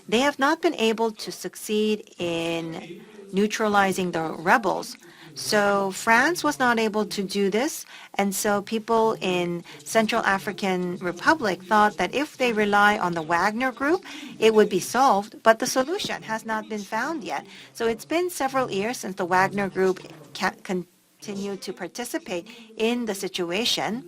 they have not been able to succeed in neutralizing the rebels. So France was not able to do this, and so people in Central African Republic thought that if they rely on the Wagner Group, it would be solved, but the solution has not been found yet. So it's been several years since the Wagner Group continued to participate in the situation.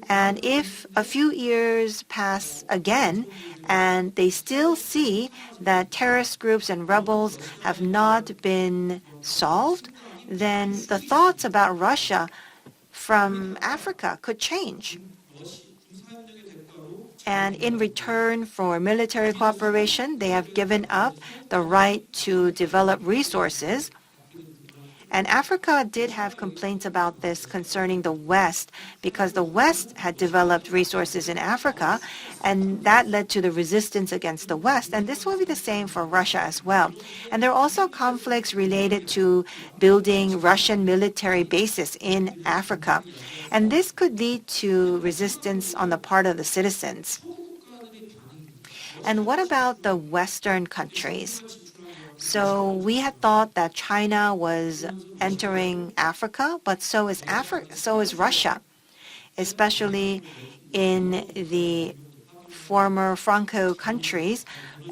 And if a few years pass again and they still see that terrorist groups and rebels have not been solved, then the thoughts about Russia from Africa could change. And in return for military cooperation, they have given up the right to develop resources. And Africa did have complaints about this concerning the West, because the West had developed resources in Africa, and that led to the resistance against the West. And this will be the same for Russia as well. And there are also conflicts related to building Russian military bases in Africa. And this could lead to resistance on the part of the citizens. And what about the Western countries? So we had thought that China was entering Africa, but so is Russia, especially in the former Franco countries.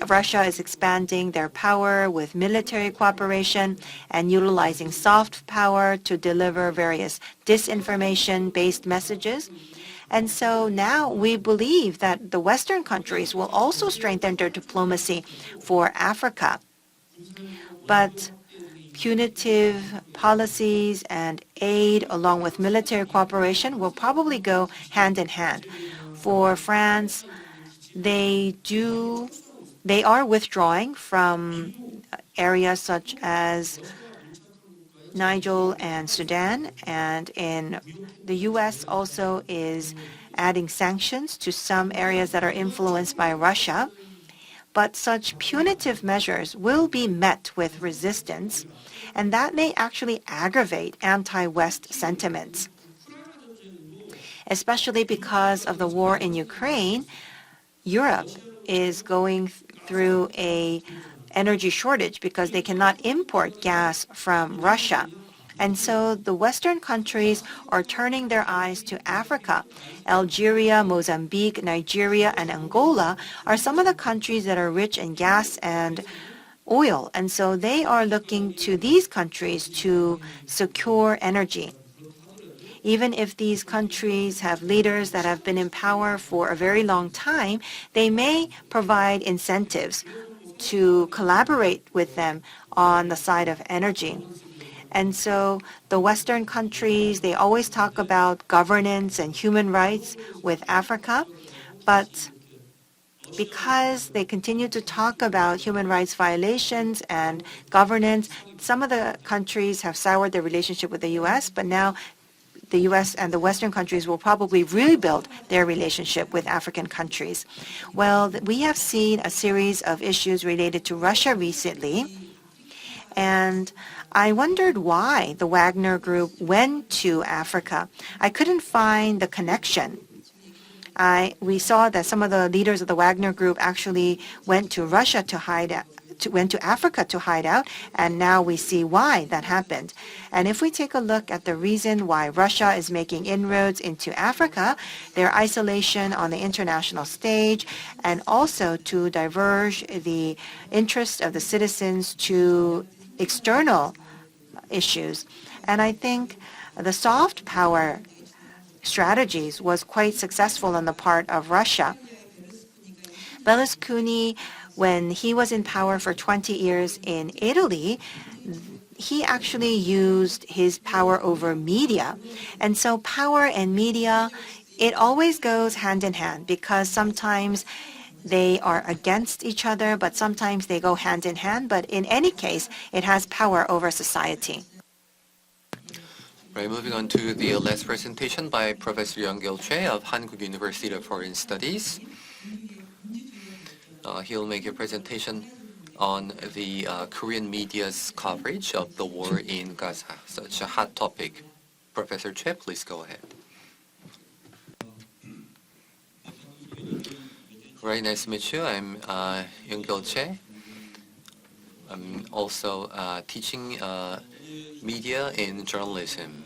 Russia is expanding their power with military cooperation and utilizing soft power to deliver various disinformation-based messages. And so now we believe that the Western countries will also strengthen their diplomacy for Africa. But punitive policies and aid along with military cooperation will probably go hand in hand. For France, they are withdrawing from areas such as Niger and Sudan, and in the U.S. also is adding sanctions to some areas that are influenced by Russia. But such punitive measures will be met with resistance, and that may actually aggravate anti-West sentiments. Especially because of the war in Ukraine, Europe is going through an energy shortage because they cannot import gas from Russia. And so the Western countries are turning their eyes to Africa. Algeria, Mozambique, Nigeria, and Angola are some of the countries that are rich in gas and oil. And so they are looking to these countries to secure energy. Even if these countries have leaders that have been in power for a very long time, they may provide incentives to collaborate with them on the side of energy. And so the Western countries, they always talk about governance and human rights with Africa, but because they continue to talk about human rights violations and governance, some of the countries have soured their relationship with the U.S., but now the U.S. and the Western countries will probably rebuild their relationship with African countries. Well, we have seen a series of issues related to Russia recently, and I wondered why the Wagner Group went to Africa. I couldn't find the connection. We saw that some of the leaders of the Wagner Group actually went to Russia to hide out, went to Africa to hide out, and now we see why that happened. And if we take a look at the reason why Russia is making inroads into Africa, their isolation on the international stage, and also to diverge the interest of the citizens to external issues. And I think the soft power strategies was quite successful on the part of Russia. Berlusconi, when he was in power for 20 years in Italy, he actually used his power over media. And so power and media, it always goes hand in hand because sometimes they are against each other, but sometimes they go hand in hand. But in any case, it has power over society. Right, moving on to the last presentation by Professor Young-gil Chae of Hankuk University of Foreign Studies. He'll make a presentation on the Korean media's coverage of the war in Gaza, such a hot topic. Professor Chae, please go ahead. Right, nice to meet you. I'm Young-gil Chae. I'm also teaching media in journalism.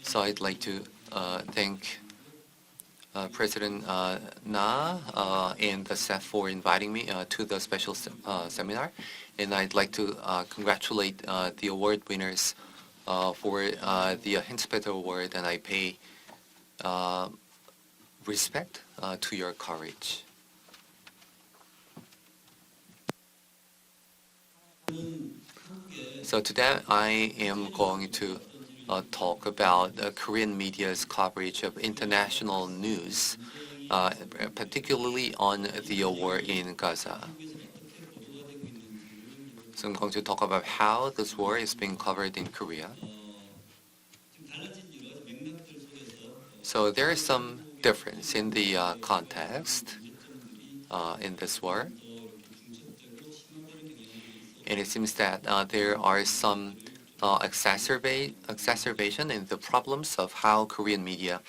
So I'd like to thank President Na and the staff for inviting me to the special seminar. And I'd like to congratulate the award winners for the Hinzpeter award, and I pay respect to your courage. So today I am going to talk about Korean media's coverage of international news, particularly on the war in Gaza. So I'm going to talk about how this war is being covered in Korea. So there is some difference in the context in this war. And it seems that there are some exacerbation in the problems of how Korean media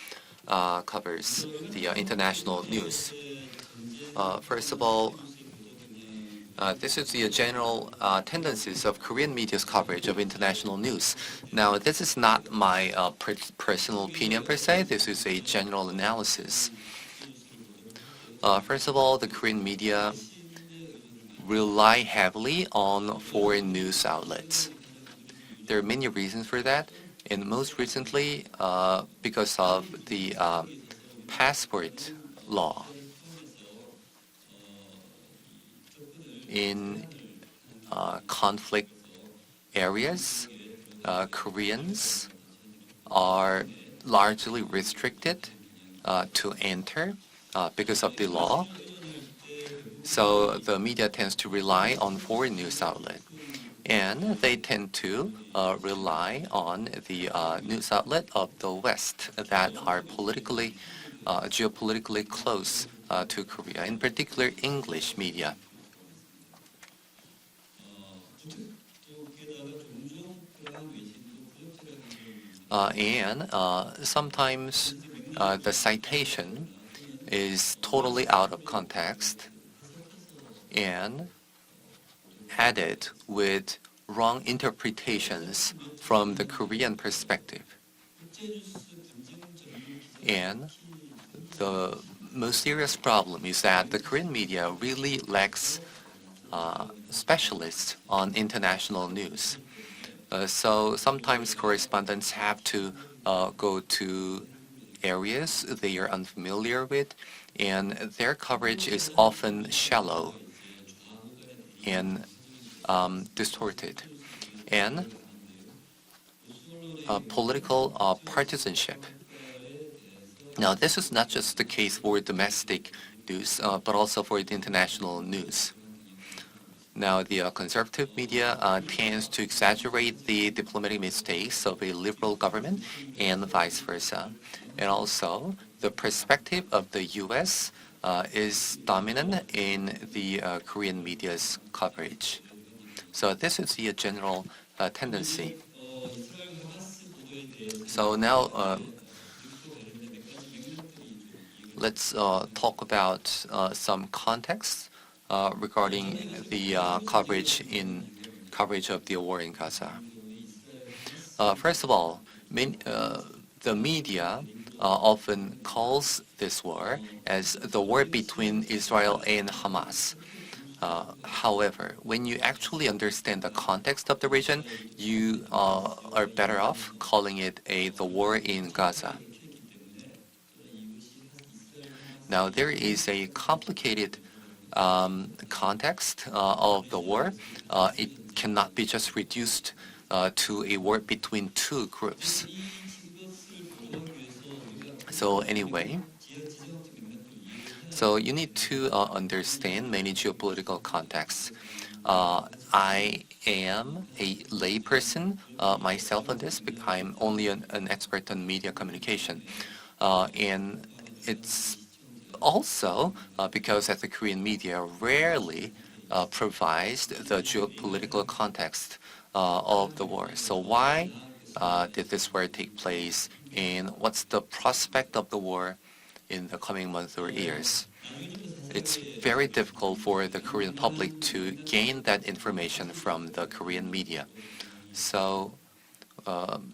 covers the international news. First of all, this is the general tendencies of Korean media's coverage of international news. Now, this is not my personal opinion per se. This is a general analysis. First of all, the Korean media rely heavily on foreign news outlets. There are many reasons for that, and most recently because of the passport law. In conflict areas, Koreans are largely restricted to enter because of the law. So the media tends to rely on foreign news outlets. And they tend to rely on the news outlet of the West that are geopolitically close to Korea, in particular English media. And sometimes the citation is totally out of context and added with wrong interpretations from the Korean perspective. And the most serious problem is that the Korean media really lacks specialists on international news. So sometimes correspondents have to go to areas they are unfamiliar with, and their coverage is often shallow and distorted. And political partisanship. Now, this is not just the case for domestic news, but also for the international news. Now, the conservative media tends to exaggerate the diplomatic mistakes of a liberal government and vice versa. And also, the perspective of the U.S. Is dominant in the Korean media's coverage. So this is the general tendency. So now let's talk about some context regarding the coverage of the war in Gaza. First of all, the media often calls this war as the war between Israel and Hamas. However, when you actually understand the context of the region, you are better off calling it the war in Gaza. Now, there is a complicated context of the war. It cannot be just reduced to a war between two groups. So anyway, so you need to understand many geopolitical contexts. I am a layperson myself on this, but I'm only an expert on media communication. And it's also because that the Korean media rarely provides the geopolitical context of the war. So why did this war take place, and what's the prospect of the war in the coming months or years? It's very difficult for the Korean public to gain that information from the Korean media. So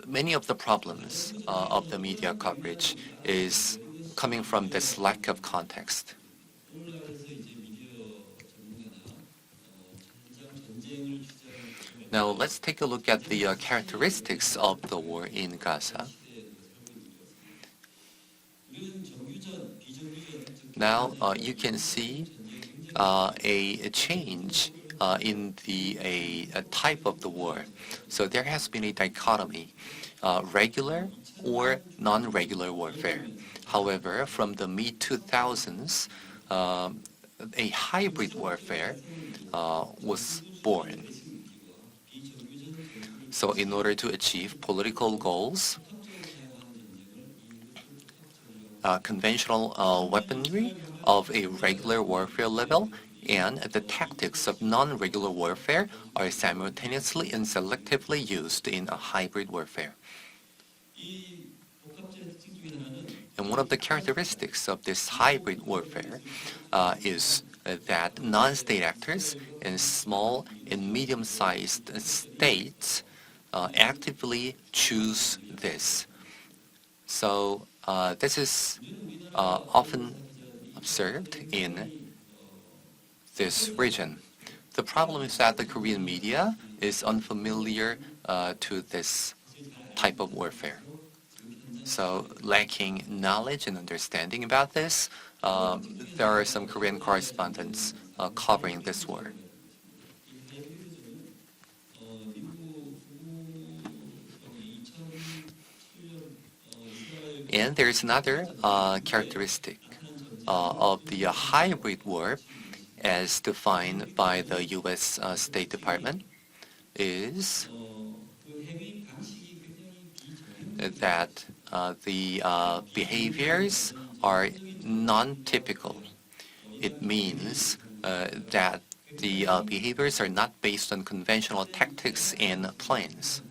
many of the problems of the media coverage is coming from this lack of context. Now let's take a look at the characteristics of the war in Gaza. Now you can see a change in the type of the war. So there has been a dichotomy, regular or non-regular warfare. However, from the mid-2000s, a hybrid warfare was born. So in order to achieve political goals, conventional weaponry of a regular warfare level and the tactics of non-regular warfare are simultaneously and selectively used in a hybrid warfare. And one of the characteristics of this hybrid warfare is that non-state actors and small and medium-sized states actively choose this. So this is often observed in this region. The problem is that the Korean media is unfamiliar to this type of warfare. So lacking knowledge and understanding about this, there are some Korean correspondents covering this war. And there is another characteristic of the hybrid war as defined by the U.S. State Department is that the behaviors are non-typical. It means that the behaviors are not based on conventional tactics and plans.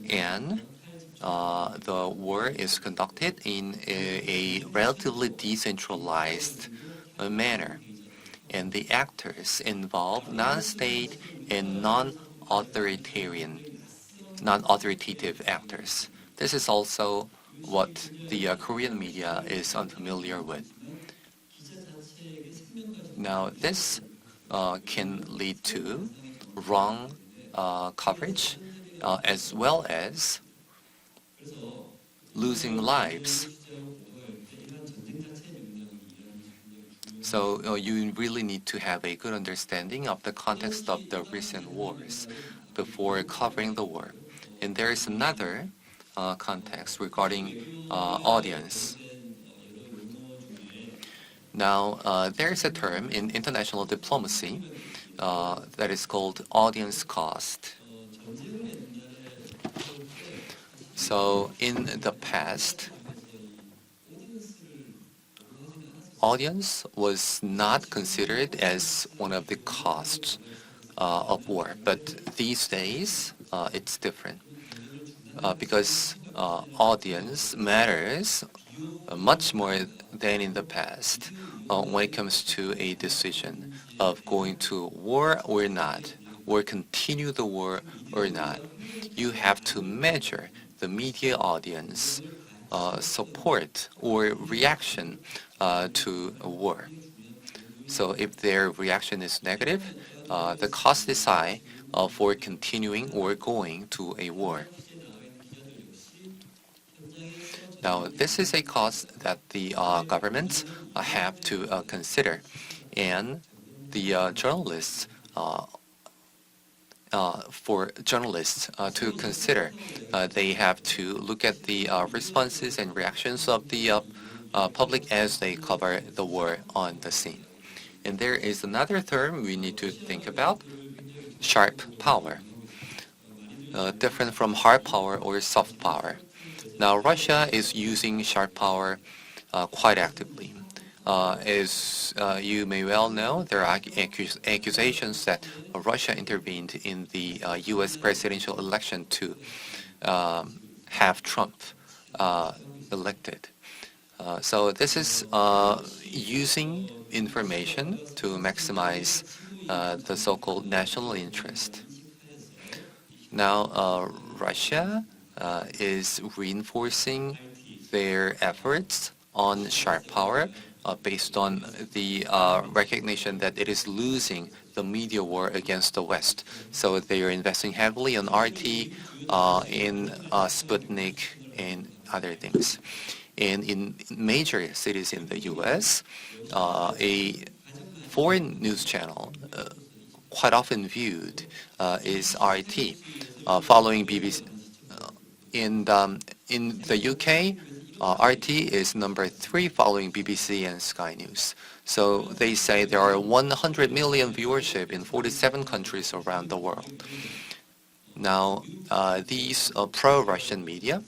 And the war is conducted in a relatively decentralized manner. And the actors involve non-state and non-authoritative actors. This is also what the Korean media is unfamiliar with. Now, this can lead to wrong coverage as well as losing lives. So you really need to have a good understanding of the context of the recent wars before covering the war. And there is another context regarding audience. Now, there is a term in international diplomacy that is called audience cost. So in the past, audience was not considered as one of the costs of war. But these days, it's different because audience matters much more than in the past when it comes to a decision of going to war or not, or continue the war or not. You have to measure the media audience support or reaction to a war. So if their reaction is negative, the cost is high for continuing or going to a war. Now, this is a cost that the governments have to consider, and the journalists for journalists to consider. They have to look at the responses and reactions of the public as they cover the war on the scene. And there is another term we need to think about, sharp power, different from hard power or soft power. Now, Russia is using sharp power quite actively. As you may well know, there are accusations that Russia intervened in the U.S. presidential election to have Trump elected. So this is using information to maximize the so-called national interest. Now, Russia is reinforcing their efforts on sharp power based on the recognition that it is losing the media war against the West. So they are investing heavily on RT, in Sputnik, and other things. And in major cities in the U.S., a foreign news channel quite often viewed is RT, following BBC. In the UK, RT is number 3 following BBC and Sky News. So they say there are 100 million viewership in 47 countries around the world. Now, these pro-Russian media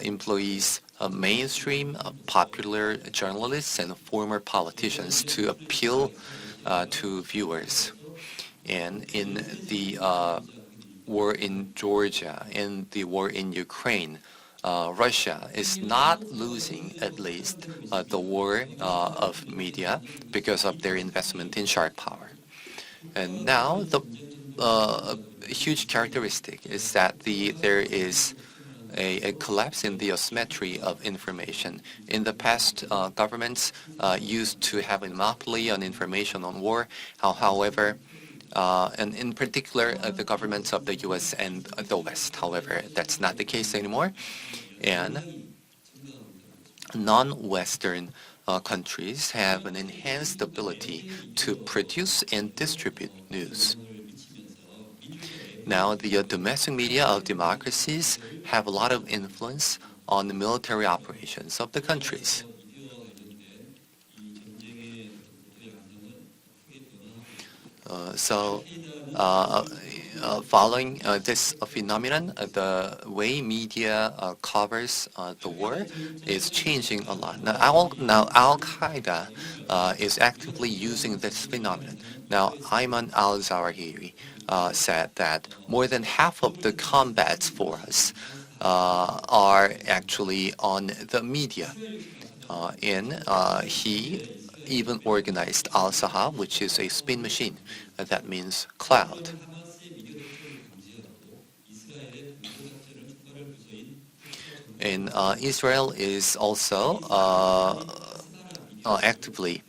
employs mainstream popular journalists and former politicians to appeal to viewers. And in the war in Georgia and the war in Ukraine, Russia is not losing, at least, the war of media because of their investment in sharp power. And now the huge characteristic is that there is a collapse in the asymmetry of information. In the past, governments used to have a monopoly on information on war. However, and in particular, the governments of the U.S. and the West. However, that's not the case anymore. And non-Western countries have an enhanced ability to produce and distribute news. Now, the domestic media of democracies have a lot of influence on the military operations of the countries. Following this phenomenon, the way media covers the war is changing a lot. Now, Al-Qaeda is actively using this phenomenon. Now, Ayman al-Zawahiri said that more than half of the combats for us are actually on the media. He even organized Al-Sahab, which is a spin machine. That means cloud. And Israel is also actively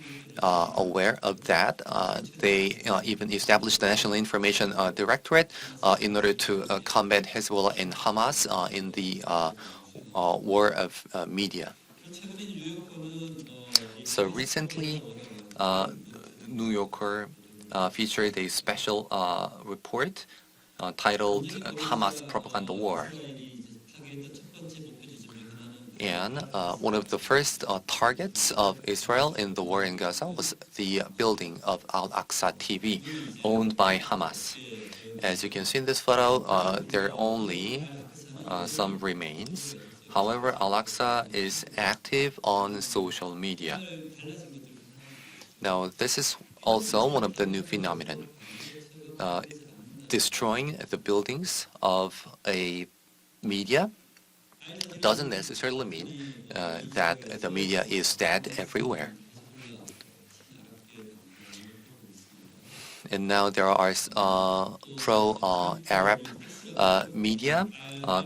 aware of that. They even established the National Information Directorate in order to combat Hezbollah and Hamas in the war of media. So recently, New Yorker featured a special report titled Hamas Propaganda War. And one of the first targets of Israel in the war in Gaza was the building of Al-Aqsa TV, owned by Hamas. As you can see in this photo, there are only some remains. However, Al-Aqsa is active on social media. Now, this is also one of the new phenomenon. Destroying the buildings of a media doesn't necessarily mean that the media is dead everywhere. And now there are pro-Arab media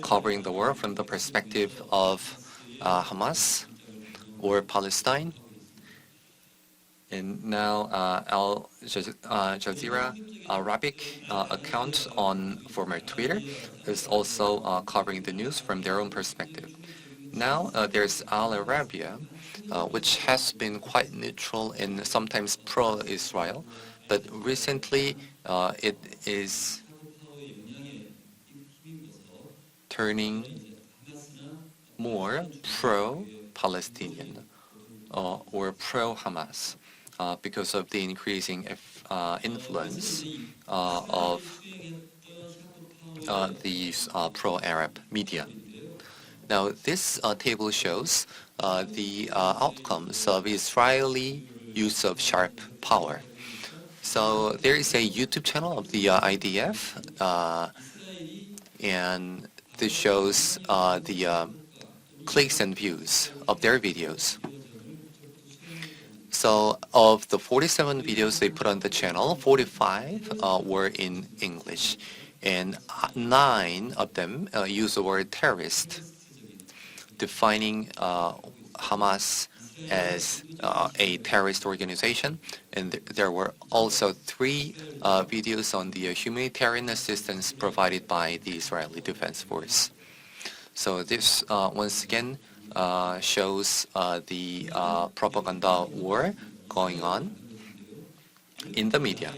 covering the war from the perspective of Hamas or Palestine. And now Al Jazeera Arabic account on former Twitter is also covering the news from their own perspective. Now there's Al Arabiya, which has been quite neutral and sometimes pro-Israel, but recently it is turning more pro-Palestinian or pro-Hamas because of the increasing influence of these pro-Arab media. Now, this table shows the outcomes of Israeli use of sharp power. So there is a YouTube channel of the IDF, and this shows the clicks and views of their videos. So of the 47 videos they put on the channel, 45 were in English, and 9 of them use the word terrorist, defining Hamas as a terrorist organization. And there were also 3 videos on the humanitarian assistance provided by the Israeli Defense Force. So this once again shows the propaganda war going on in the media.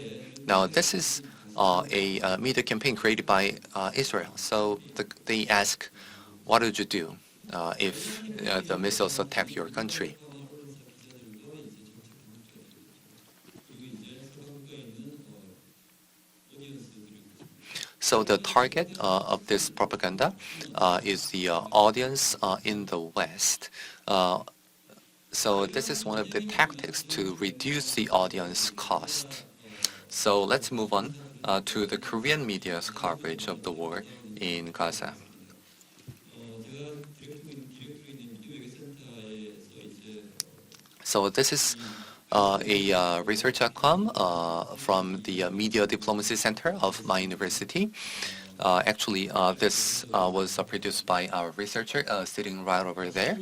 Now this is a media campaign created by Israel. So they ask, what would you do if the missiles attack your country? So the target of this propaganda is the audience in the West. So this is one of the tactics to reduce the audience cost. So let's move on to the Korean media's coverage of the war in Gaza. So this is a research outcome from the Media Diplomacy Center of my university. Actually, this was produced by our researcher sitting right over there.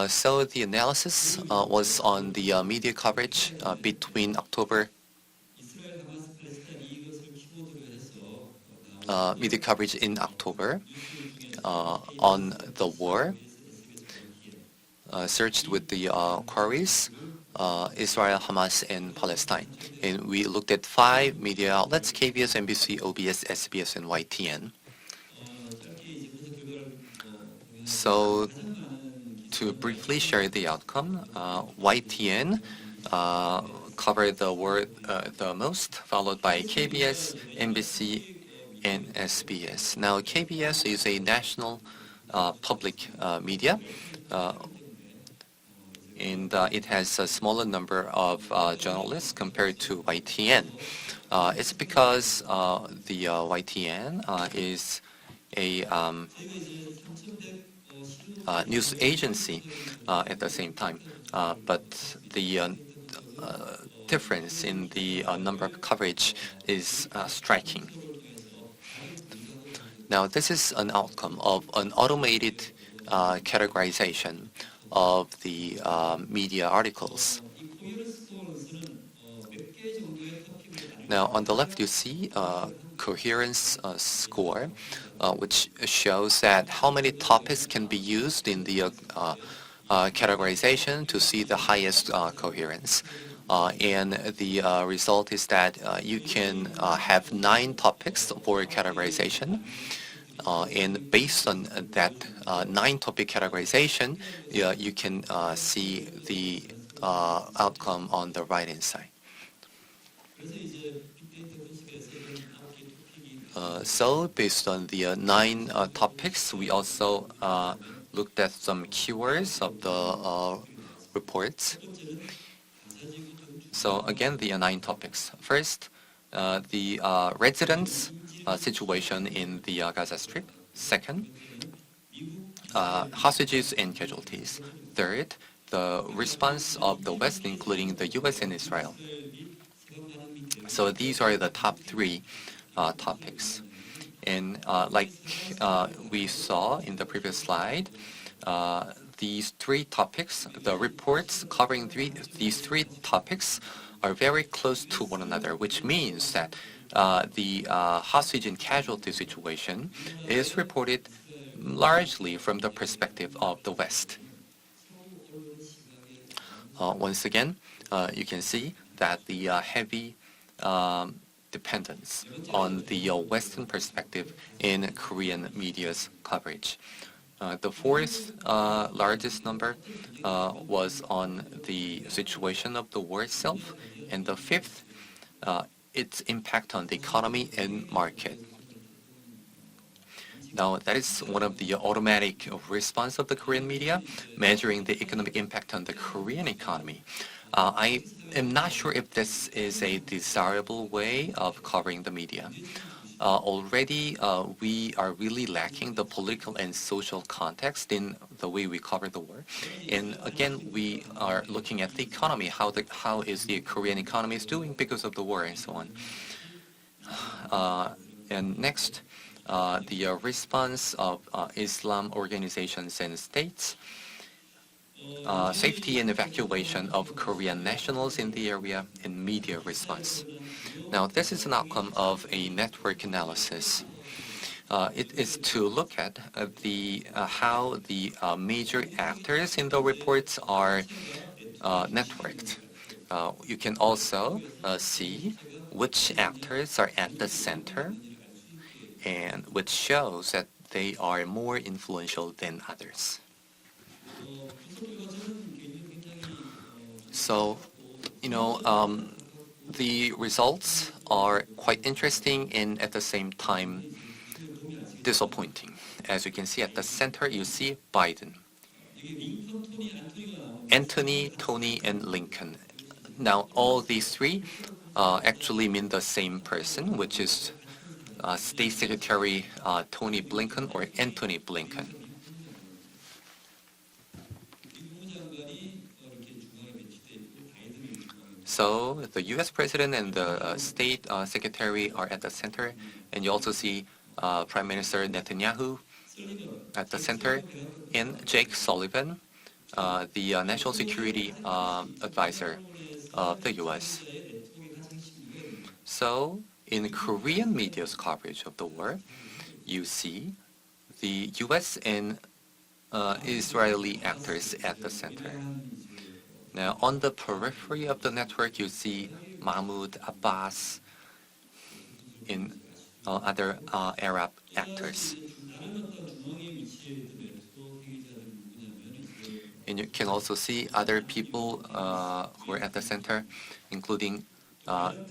So the analysis was on the media coverage between October, media coverage in October on the war, searched with the queries Israel, Hamas, and Palestine. And we looked at 5 media outlets: KBS, MBC, OBS, SBS, and YTN. So to briefly share the outcome, YTN covered the war the most, followed by KBS, MBC, and SBS. Now KBS is a national public media, and it has a smaller number of journalists compared to YTN. It's because the YTN is a news agency at the same time, but the difference in the number of coverage is striking. Now, this is an outcome of an automated categorization of the media articles. Now, on the left, you see coherence score, which shows that how many topics can be used in the categorization to see the highest coherence. And the result is that you can have 9 topics for categorization. And based on that 9-topic categorization, you can see the outcome on the right-hand side. So based on the 9 topics, we also looked at some keywords of the reports. So again, the 9 topics. First, the residents' situation in the Gaza Strip. Second, hostages and casualties. Third, the response of the West, including the U.S. and Israel. So these are the top 3 topics. And like we saw in the previous slide, these three topics, the reports covering these three topics are very close to one another, which means that the hostage and casualty situation is reported largely from the perspective of the West. Once again, you can see that the heavy dependence on the Western perspective in Korean media's coverage. The fourth largest number was on the situation of the war itself, and the fifth, its impact on the economy and market. Now, that is one of the automatic response of the Korean media, measuring the economic impact on the Korean economy. I am not sure if this is a desirable way of covering the media. Already, we are really lacking the political and social context in the way we cover the war. And again, we are looking at the economy, how is the Korean economy is doing because of the war and so on. And next, the response of Islam organizations and states, safety and evacuation of Korean nationals in the area, and media response. Now, this is an outcome of a network analysis. It is to look at how the major actors in the reports are networked. You can also see which actors are at the center, and which shows that they are more influential than others. So, the results are quite interesting and at the same time disappointing. As you can see at the center, you see Biden, Anthony, Tony, and Lincoln. Now, all these three actually mean the same person, which is State Secretary Tony Blinken or Anthony Blinken. So the U.S. President and the State Secretary are at the center, and you also see Prime Minister Netanyahu at the center, and Jake Sullivan, the National Security Advisor of the U.S. So in Korean media's coverage of the war, you see the U.S. and Israeli actors at the center. Now, on the periphery of the network, you see Mahmoud Abbas and other Arab actors. And you can also see other people who are at the center, including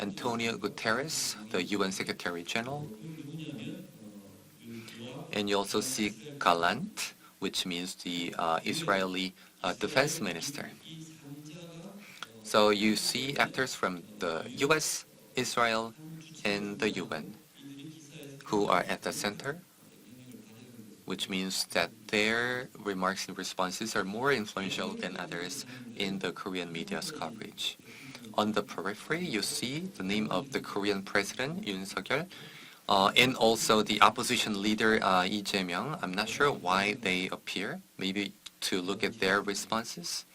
Antonio Guterres, the UN Secretary General. And you also see Gallant, which means the Israeli Defense Minister. So you see actors from the US, Israel, and the UN who are at the center, which means that their remarks and responses are more influential than others in the Korean media's coverage. On the periphery, you see the name of the Korean President, Yoon Suk-yeol, and also the opposition leader, Lee Jae-myung. I'm not sure why they appear, maybe to look at their responses.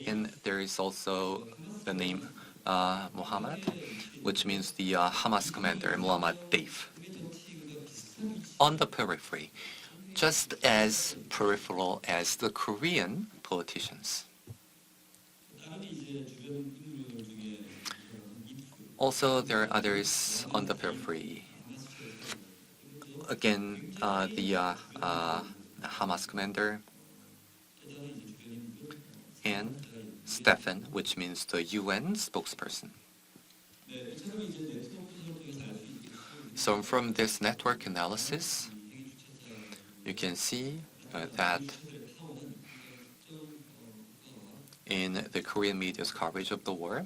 And there is also the name Muhammad, which means the Hamas commander, Muhammad Deif. On the periphery, just as peripheral as the Korean politicians. Also, there are others on the periphery. Again, the Hamas commander, and Stefan, which means the UN spokesperson. So from this network analysis, you can see that in the Korean media's coverage of the war,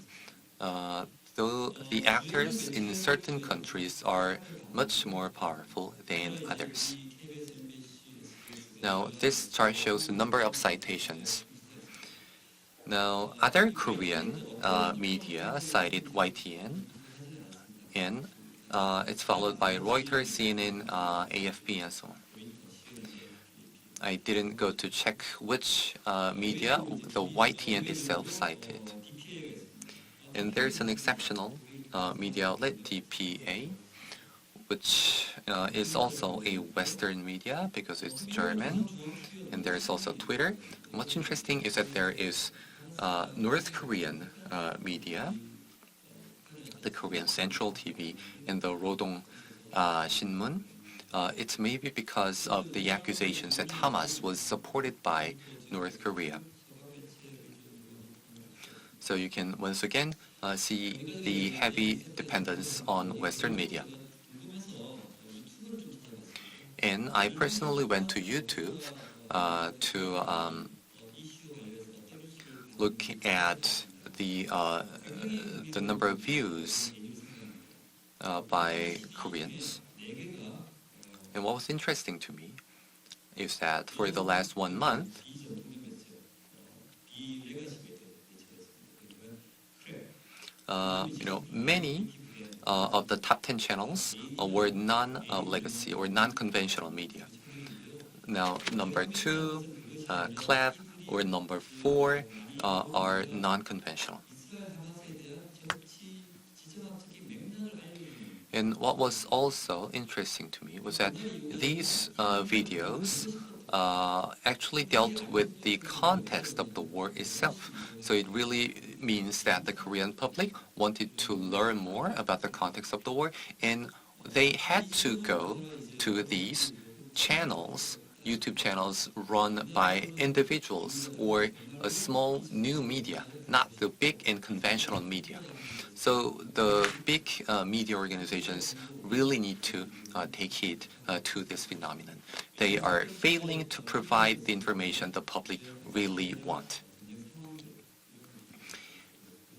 though the actors in certain countries are much more powerful than others. Now, this chart shows the number of citations. Now, other Korean media cited YTN, and it's followed by Reuters, CNN, AFP, and so on. I didn't go to check which media the YTN itself cited. And there's an exceptional media outlet, DPA, which is also a Western media because it's German. And there's also Twitter. What's interesting is that there is North Korean media, the Korean Central TV, and the Rodong Shinmun. It's maybe because of the accusations that Hamas was supported by North Korea. So you can once again see the heavy dependence on Western media. And I personally went to YouTube to look at the number of views by Koreans. And what was interesting to me is that for the last 1 month, many of the top 10 channels were non-legacy or non-conventional media. Now, number 2, CLAV, or number 4 are non-conventional. And what was also interesting to me was that these videos actually dealt with the context of the war itself. So it really means that the Korean public wanted to learn more about the context of the war, and they had to go to these channels, YouTube channels run by individuals or a small new media, not the big and conventional media. So the big media organizations really need to take heed to this phenomenon. They are failing to provide the information the public really want.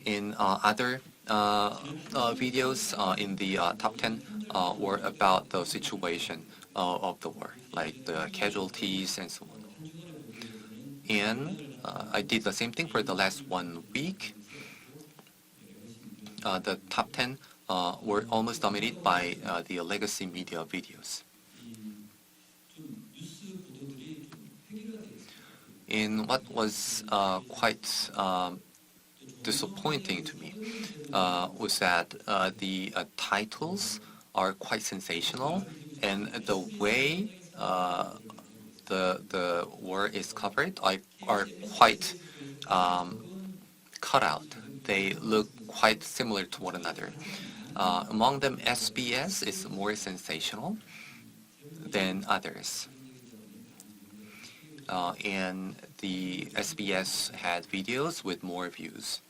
In other videos in the top 10 were about the situation of the war, like the casualties and so on. And I did the same thing for the last 1 week. The top 10 were almost dominated by the legacy media videos. And what was quite disappointing to me was that the titles are quite sensational, and the way the war is covered are quite cut out. They look quite similar to one another. Among them, SBS is more sensational than others. And the SBS had videos with more views.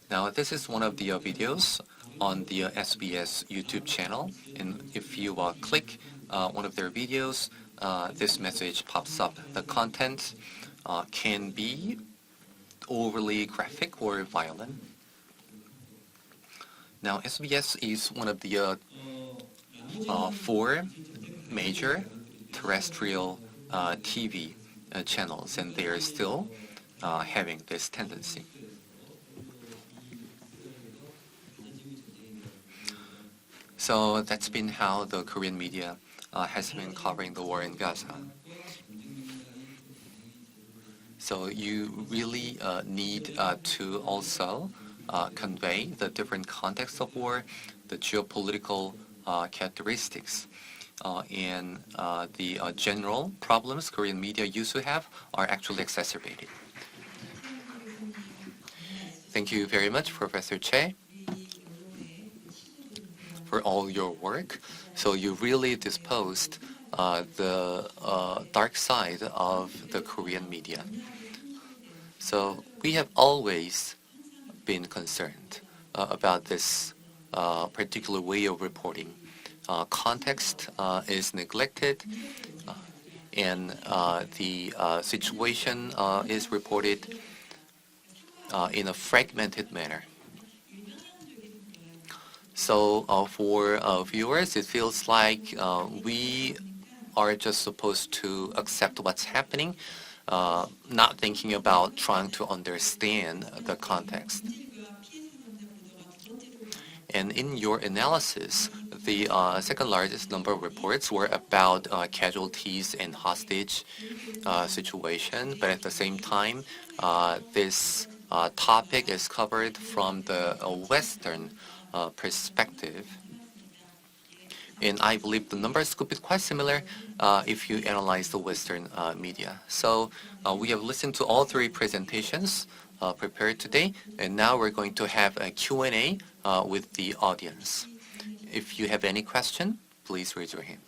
Now, this is one of the videos on the SBS YouTube channel. And if you click one of their videos, this message pops up. The content can be overly graphic or violent. Now, SBS is one of the 4 major terrestrial TV channels, and they are still having this tendency. So that's been how the Korean media has been covering the war in Gaza. So you really need to also convey the different contexts of war, the geopolitical characteristics, and the general problems Korean media used to have are actually exacerbated. Thank you very much, Professor Chae, for all your work. So you really disposed the dark side of the Korean media. So we have always been concerned about this particular way of reporting. Context is neglected, and the situation is reported in a fragmented manner. So for viewers, it feels like we are just supposed to accept what's happening, not thinking about trying to understand the context. And in your analysis, the second largest number of reports were about casualties and hostage situation, but at the same time, this topic is covered from the Western perspective. And I believe the numbers could be quite similar if you analyze the Western media. So we have listened to all three presentations prepared today, and now we're going to have a Q&A with the audience. If you have any question, please raise your hand.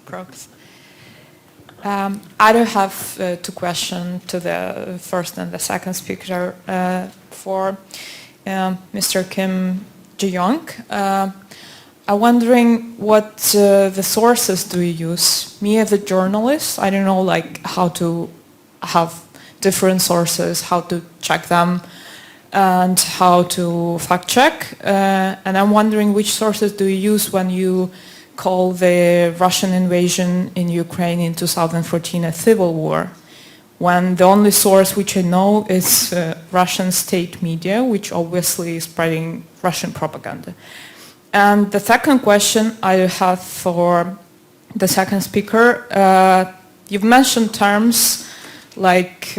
Props. I do have two questions to the first and the second speaker. For Mr. Kim Jiyong, I'm wondering what the sources do you use? Me as a journalist, I don't know like how to have different sources, how to check them, and how to fact check. And I'm wondering which sources do you use when you call the Russian invasion in Ukraine in 2014 a civil war, when the only source which I know is Russian state media, which obviously is spreading Russian propaganda. And the second question I have for the second speaker, you've mentioned terms like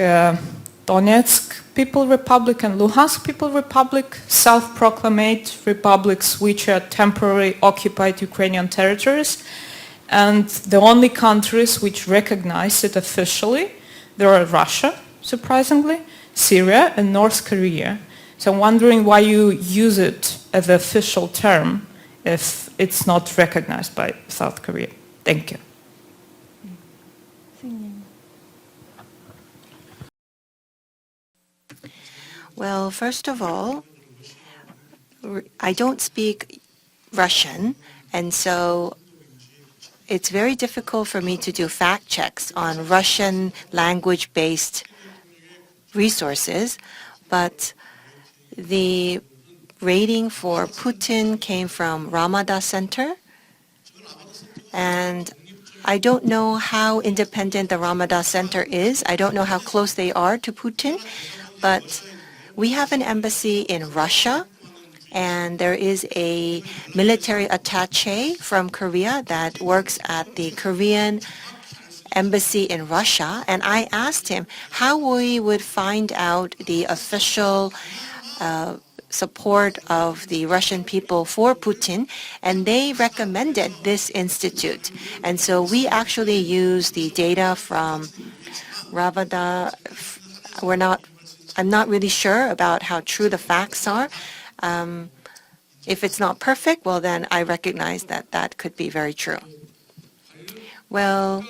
Donetsk People Republic and Luhansk People Republic, self-proclaimed republics which are temporarily occupied Ukrainian territories, and the only countries which recognize it officially, there are Russia, surprisingly, Syria and North Korea. So I'm wondering why you use it as an official term if it's not recognized by South Korea. Thank you. Well, first of all, I don't speak Russian, and so it's very difficult for me to do fact checks on Russian language-based resources, but the rating for Putin came from Ramada Center, and I don't know how independent the Ramada Center is. I don't know how close they are to Putin, but we have an embassy in Russia, and there is a military attaché from Korea that works at the Korean embassy in Russia, and I asked him how we would find out the official support of the Russian people for Putin, and they recommended this institute. And so we actually use the data from Ravada. I'm not really sure about how true the facts are. If it's not perfect, well then I recognize that that could be very true. Well,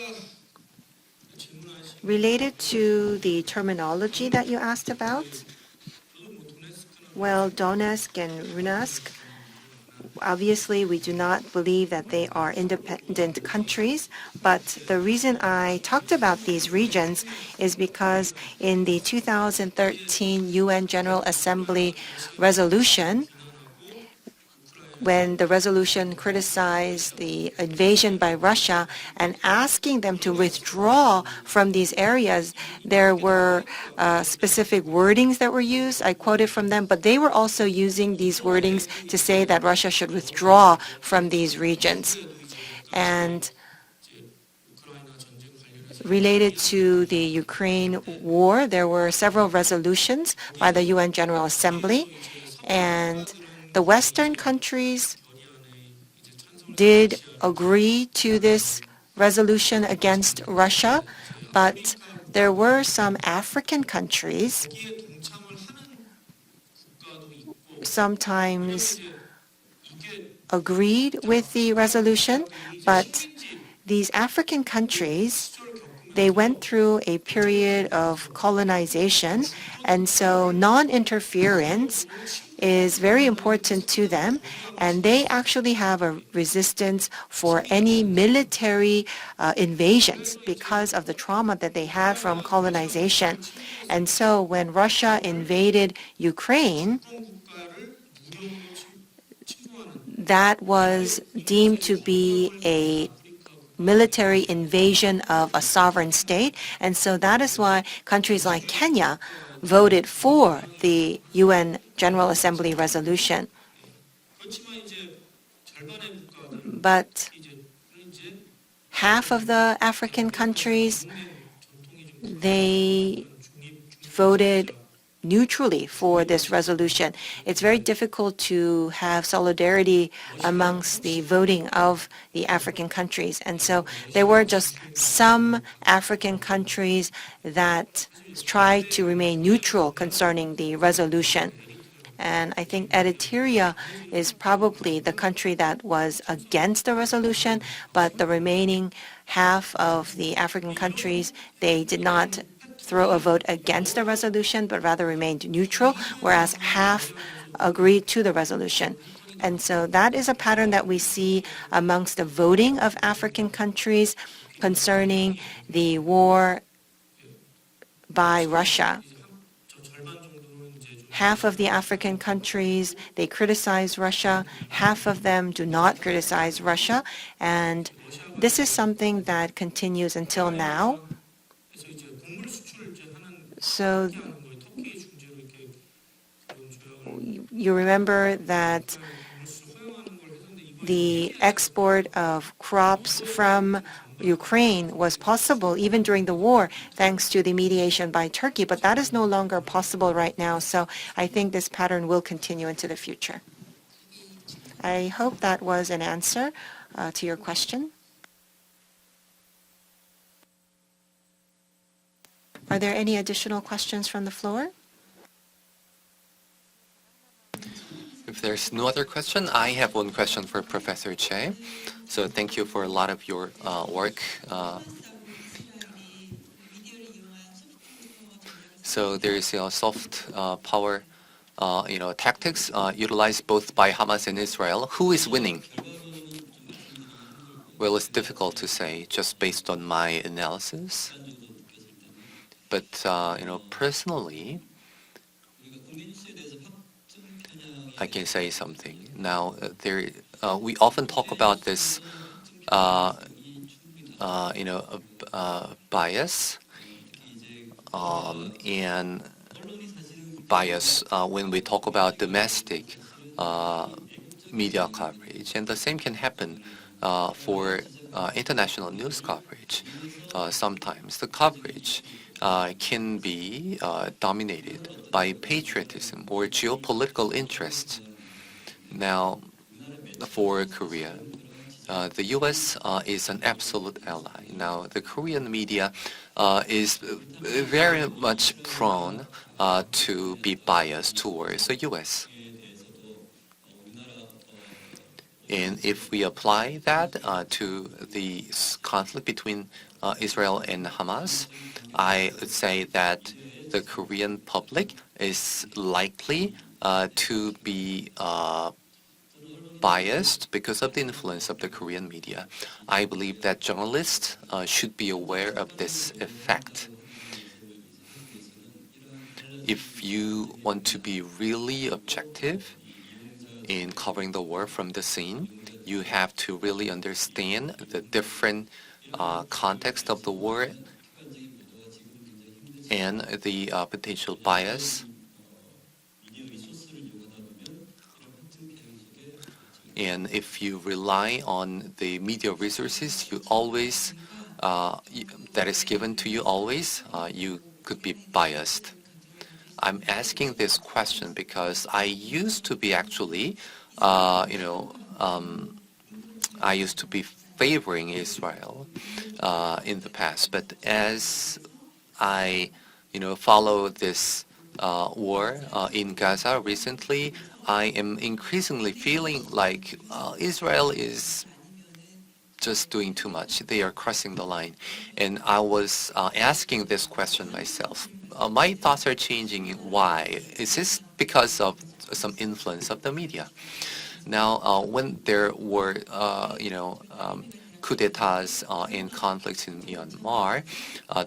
related to the terminology that you asked about, well, Donetsk and Luhansk, obviously we do not believe that they are independent countries, but the reason I talked about these regions is because in the 2013 UN General Assembly resolution, when the resolution criticized the invasion by Russia and asking them to withdraw from these areas, there were specific wordings that were used. I quoted from them, but they were also using these wordings to say that Russia should withdraw from these regions. And related to the Ukraine war, there were several resolutions by the UN General Assembly, and the Western countries did agree to this resolution against Russia, but there were some African countries sometimes agreed with the resolution, but these African countries, they went through a period of colonization, and so non-interference is very important to them, and they actually have a resistance for any military invasions because of the trauma that they had from colonization. And so when Russia invaded Ukraine, that was deemed to be a military invasion of a sovereign state. And so that is why countries like Kenya voted for the UN General Assembly resolution. But half of the African countries, they voted neutrally for this resolution. It's very difficult to have solidarity amongst the voting of the African countries. And so there were just some African countries that tried to remain neutral concerning the resolution. And I think Eritrea is probably the country that was against the resolution, but the remaining half of the African countries, they did not throw a vote against the resolution, but rather remained neutral, whereas half agreed to the resolution. And so that is a pattern that we see amongst the voting of African countries concerning the war by Russia. Half of the African countries, they criticize Russia. Half of them do not criticize Russia. And this is something that continues until now. So you remember that the export of crops from Ukraine was possible even during the war thanks to the mediation by Turkey, but that is no longer possible right now. So I think this pattern will continue into the future. I hope that was an answer to your question. Are there any additional questions from the floor? If there's no other question, I have one question for Professor Chae. So thank you for a lot of your work. So there is soft power, tactics utilized both by Hamas and Israel. Who is winning? Well, it's difficult to say just based on my analysis. But personally, I can say something. Now, we often talk about this, bias, and bias when we talk about domestic media coverage, and the same can happen for international news coverage. Sometimes the coverage can be dominated by patriotism or geopolitical interests. Now, for Korea, the U.S. is an absolute ally. Now, the Korean media is very much prone to be biased towards the U.S. And if we apply that to the conflict between Israel and Hamas, I would say that the Korean public is likely to be biased because of the influence of the Korean media. I believe that journalists should be aware of this effect. If you want to be really objective in covering the war from the scene, you have to really understand the different context of the war and the potential bias. And if you rely on the media resources, you always that is given to you always, you could be biased. I'm asking this question because I used to be actually, I used to be favoring Israel in the past, but as I, follow this war in Gaza recently, I am increasingly feeling like Israel is just doing too much. They are crossing the line. And I was asking this question myself. My thoughts are changing. Why? Is this because of some influence of the media? Now, when there were, coup d'etats and conflicts in Myanmar,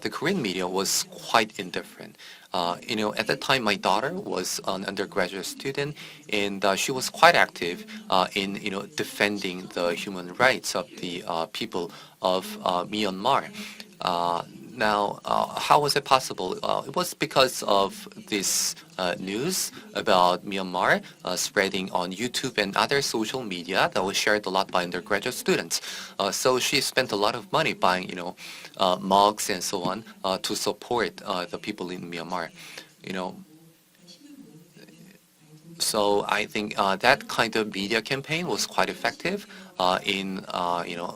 the Korean media was quite indifferent. At that time, my daughter was an undergraduate student, and she was quite active in, defending the human rights of the people of Myanmar. Now, how was it possible? It was because of this news about Myanmar spreading on YouTube and other social media that was shared a lot by undergraduate students. So she spent a lot of money buying, mugs and so on to support the people in Myanmar. So I think that kind of media campaign was quite effective in,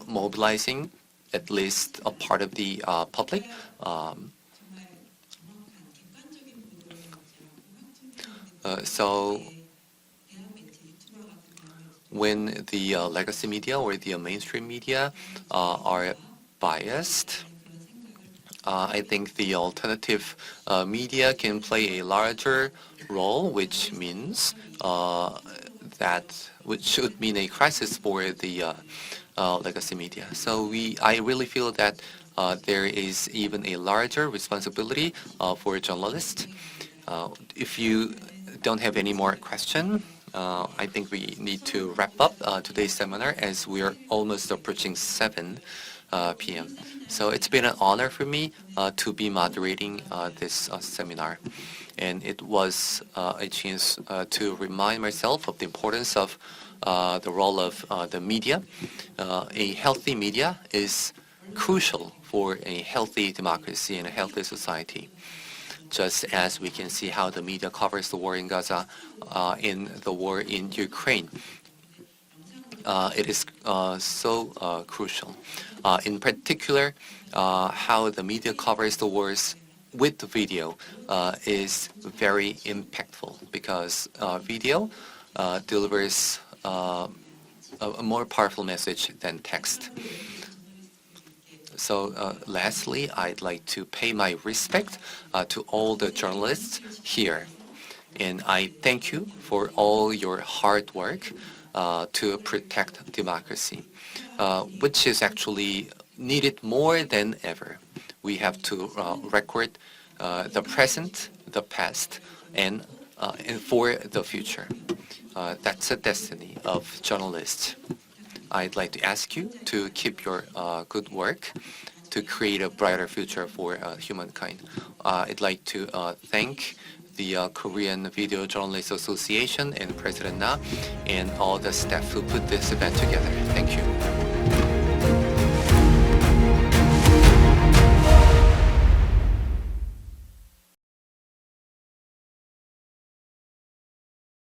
mobilizing at least a part of the public. So when the legacy media or the mainstream media are biased, I think the alternative media can play a larger role, which means which should mean a crisis for the legacy media. So I really feel that there is even a larger responsibility for journalists. If you don't have any more questions, I think we need to wrap up today's seminar as we are almost approaching 7 p.m. So it's been an honor for me to be moderating this seminar. And it was a chance to remind myself of the importance of the role of the media. A healthy media is crucial for a healthy democracy and a healthy society. Just as we can see how the media covers the war in Gaza, in the war in Ukraine. It is so crucial. In particular, how the media covers the wars with the video is very impactful because video delivers a more powerful message than text. So lastly, I'd like to pay my respect to all the journalists here. And I thank you for all your hard work to protect democracy, which is actually needed more than ever. We have to record the present, the past, and for the future. That's the destiny of journalists. I'd like to ask you to keep your good work to create a brighter future for humankind. I'd like to thank the Korean Video Journalists Association and President Na and all the staff who put this event together. Thank you.